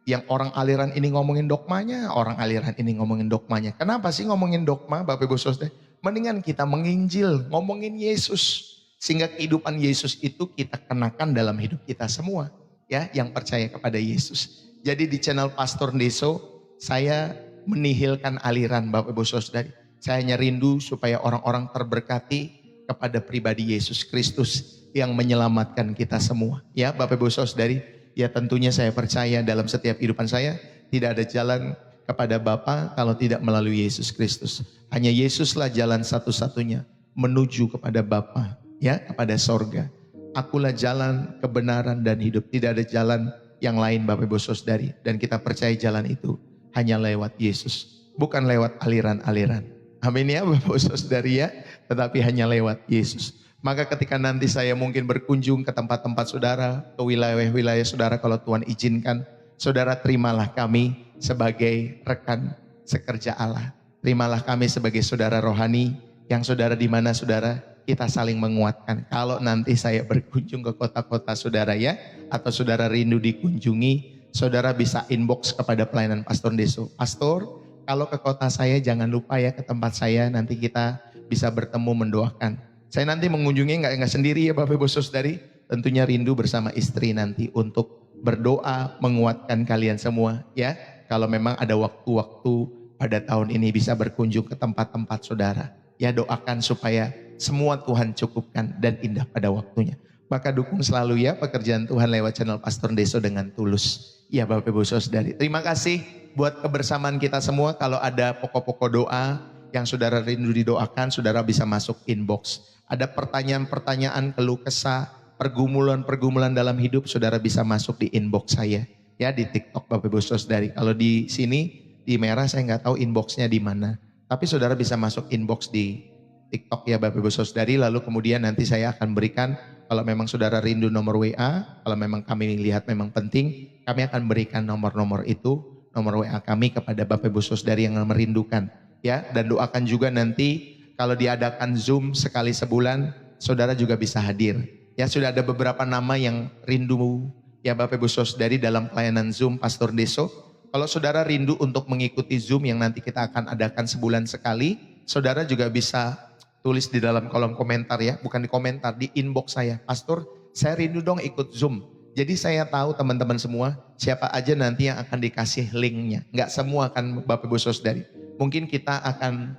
yang orang aliran ini ngomongin dogmanya, orang aliran ini ngomongin dogmanya. Kenapa sih ngomongin dogma Bapak Ibu Saudari? Mendingan kita menginjil, ngomongin Yesus. Sehingga kehidupan Yesus itu kita kenakan dalam hidup kita semua. Ya, yang percaya kepada Yesus. Jadi di channel Pastor Deso, saya menihilkan aliran Bapak Ibu Saudari. Saya hanya rindu supaya orang-orang terberkati kepada pribadi Yesus Kristus yang menyelamatkan kita semua. Ya Bapak Ibu Saudari, ya tentunya saya percaya dalam setiap kehidupan saya tidak ada jalan kepada Bapa kalau tidak melalui Yesus Kristus. Hanya Yesuslah jalan satu-satunya menuju kepada Bapa, ya kepada sorga. Akulah jalan, kebenaran dan hidup. Tidak ada jalan yang lain Bapak Ibu Saudari. Dan kita percaya jalan itu hanya lewat Yesus. Bukan lewat aliran-aliran. Amin ya Bapak Ibu Saudari ya. Tetapi hanya lewat Yesus. Maka ketika nanti saya mungkin berkunjung ke tempat-tempat saudara, ke wilayah-wilayah saudara kalau Tuhan izinkan, saudara terimalah kami sebagai rekan sekerja Allah. Terimalah kami sebagai saudara rohani yang saudara di mana saudara kita saling menguatkan. Kalau nanti saya berkunjung ke kota-kota saudara ya, atau saudara rindu dikunjungi, saudara bisa inbox kepada pelayanan Pastor Deso. Pastor, kalau ke kota saya jangan lupa ya ke tempat saya, nanti kita bisa bertemu mendoakan. Saya nanti mengunjungi nggak sendiri ya Bapak Ibu Saudari, tentunya rindu bersama istri nanti untuk berdoa menguatkan kalian semua ya. Kalau memang ada waktu-waktu pada tahun ini bisa berkunjung ke tempat-tempat saudara. Ya doakan supaya semua Tuhan cukupkan dan indah pada waktunya. Maka dukung selalu ya pekerjaan Tuhan lewat channel Pastor Deso dengan tulus. Ya Bapak Ibu Saudari, terima kasih buat kebersamaan kita semua. Kalau ada pokok-pokok doa yang saudara rindu didoakan, saudara bisa masuk inbox. Ada pertanyaan-pertanyaan, keluh kesah, pergumulan-pergumulan dalam hidup, saudara bisa masuk di inbox saya. Ya di TikTok Bapak Ibu Saudari. Kalau di sini di merah saya nggak tahu inboxnya di mana. Tapi saudara bisa masuk inbox di TikTok ya Bapak Ibu Saudari. Lalu kemudian nanti saya akan berikan, kalau memang saudara rindu nomor WA, kalau memang kami lihat memang penting, kami akan berikan nomor-nomor itu, nomor WA kami kepada Bapak Ibu Saudari yang merindukan. Ya, dan doakan juga nanti kalau diadakan Zoom sekali sebulan, saudara juga bisa hadir. Ya, sudah ada beberapa nama yang rindu ya Bapak Ibu Saudari dalam pelayanan Zoom Pastor Deso. Kalau saudara rindu untuk mengikuti Zoom yang nanti kita akan adakan sebulan sekali, saudara juga bisa tulis di dalam kolom komentar ya, bukan di komentar, di inbox saya. Pastor, saya rindu dong ikut Zoom. Jadi saya tahu teman-teman semua, siapa aja nanti yang akan dikasih linknya. Nggak semua kan Bapak Ibu Saudari. Mungkin kita akan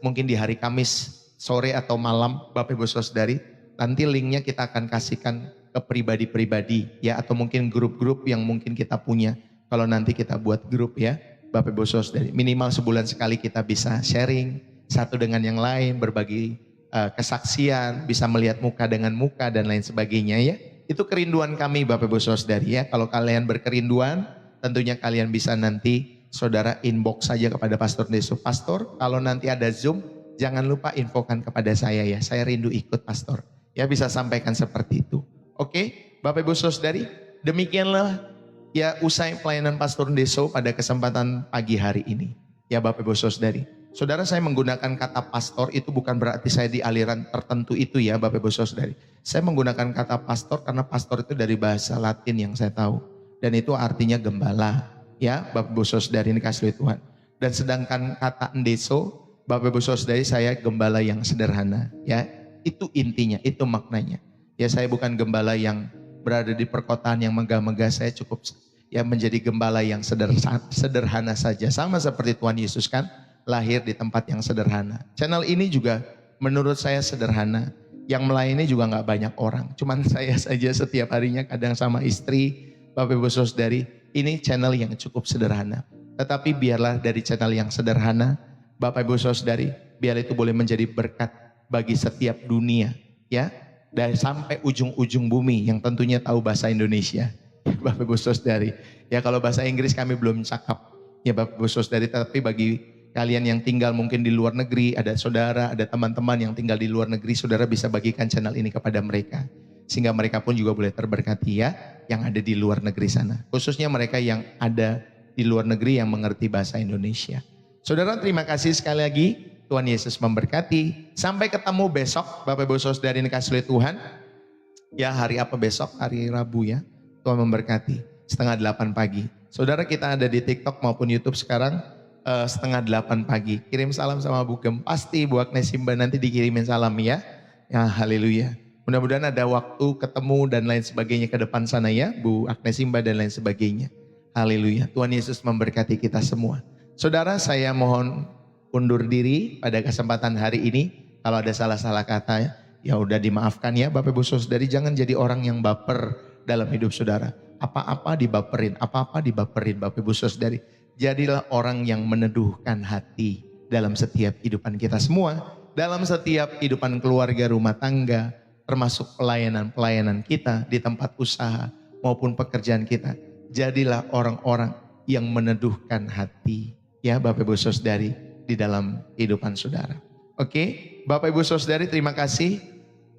mungkin di hari Kamis sore atau malam Bapak Ibu Saudari. Nanti linknya kita akan kasihkan ke pribadi-pribadi ya, atau mungkin grup-grup yang mungkin kita punya. Kalau nanti kita buat grup ya Bapak Ibu Saudari, minimal sebulan sekali kita bisa sharing satu dengan yang lain, berbagi kesaksian, bisa melihat muka dengan muka dan lain sebagainya ya. Itu kerinduan kami Bapak Ibu Saudari ya. Kalau kalian berkerinduan, tentunya kalian bisa nanti saudara inbox saja kepada Pastor Deso. Pastor, kalau nanti ada Zoom, jangan lupa infokan kepada saya ya. Saya rindu ikut Pastor. Ya, bisa sampaikan seperti itu. Oke, Bapak Ibu Saudari, demikianlah ya usai pelayanan Pastor Deso pada kesempatan pagi hari ini. Ya Bapak Ibu Saudari. Saudara, saya menggunakan kata pastor itu bukan berarti saya di aliran tertentu itu ya Bapak Ibu Saudari. Saya menggunakan kata pastor karena pastor itu dari bahasa Latin yang saya tahu. Dan itu artinya gembala. Ya Bapak Ibu Saudari, ini kasih Tuhan. Dan sedangkan kata endeso, Bapak Ibu Saudari, saya gembala yang sederhana. Ya, itu intinya, itu maknanya. Ya, saya bukan gembala yang berada di perkotaan yang megah-megah. Saya cukup ya menjadi gembala yang sederhana saja. Sama seperti Tuhan Yesus kan lahir di tempat yang sederhana. Channel ini juga menurut saya sederhana. Yang melayani juga gak banyak orang. Cuman saya saja setiap harinya kadang sama istri, Bapak Ibu Saudari. Ini channel yang cukup sederhana. Tetapi biarlah dari channel yang sederhana, Bapak Ibu Saudari, biar itu boleh menjadi berkat bagi setiap dunia. Ya, dari sampai ujung-ujung bumi yang tentunya tahu bahasa Indonesia. Bapak Ibu Saudari. Ya, kalau bahasa Inggris kami belum cakap. Ya Bapak Ibu Saudari, tapi bagi kalian yang tinggal mungkin di luar negeri, ada saudara, ada teman-teman yang tinggal di luar negeri, saudara bisa bagikan channel ini kepada mereka. Sehingga mereka pun juga boleh terberkati ya, yang ada di luar negeri sana. Khususnya mereka yang ada di luar negeri yang mengerti bahasa Indonesia. Saudara, terima kasih sekali lagi. Tuhan Yesus memberkati. Sampai ketemu besok, Bapak Ibu Saudari ini kasih Tuhan. Ya, hari apa besok? Hari Rabu ya. Tuhan memberkati. 7:30 pagi. Saudara, kita ada di TikTok maupun YouTube sekarang 7:30 pagi. Kirim salam sama Bu Gem. Pasti Bu Agnes Simba nanti dikirimin salam ya. Ya, haleluya. Mudah-mudahan ada waktu ketemu dan lain sebagainya ke depan sana ya. Bu Agnes Simba dan lain sebagainya. Haleluya. Tuhan Yesus memberkati kita semua. Saudara, saya mohon undur diri pada kesempatan hari ini. Kalau ada salah-salah kata ya udah dimaafkan ya Bapak Ibu Saudari. Jangan jadi orang yang baper dalam hidup saudara. Apa-apa dibaperin Bapak Ibu Saudari. Jadilah orang yang meneduhkan hati dalam setiap kehidupan kita semua. Dalam setiap kehidupan keluarga, rumah tangga, termasuk pelayanan-pelayanan kita di tempat usaha maupun pekerjaan kita. Jadilah orang-orang yang meneduhkan hati ya Bapak Ibu Saudari di dalam kehidupan saudara. Oke, Bapak Ibu Saudari, terima kasih.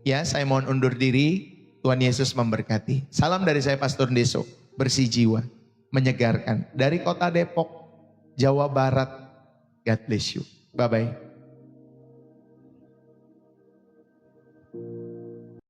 Ya, saya mohon undur diri. Tuhan Yesus memberkati. Salam dari saya Pastor Deso, bersih jiwa, menyegarkan dari kota Depok, Jawa Barat. God bless you. Bye-bye.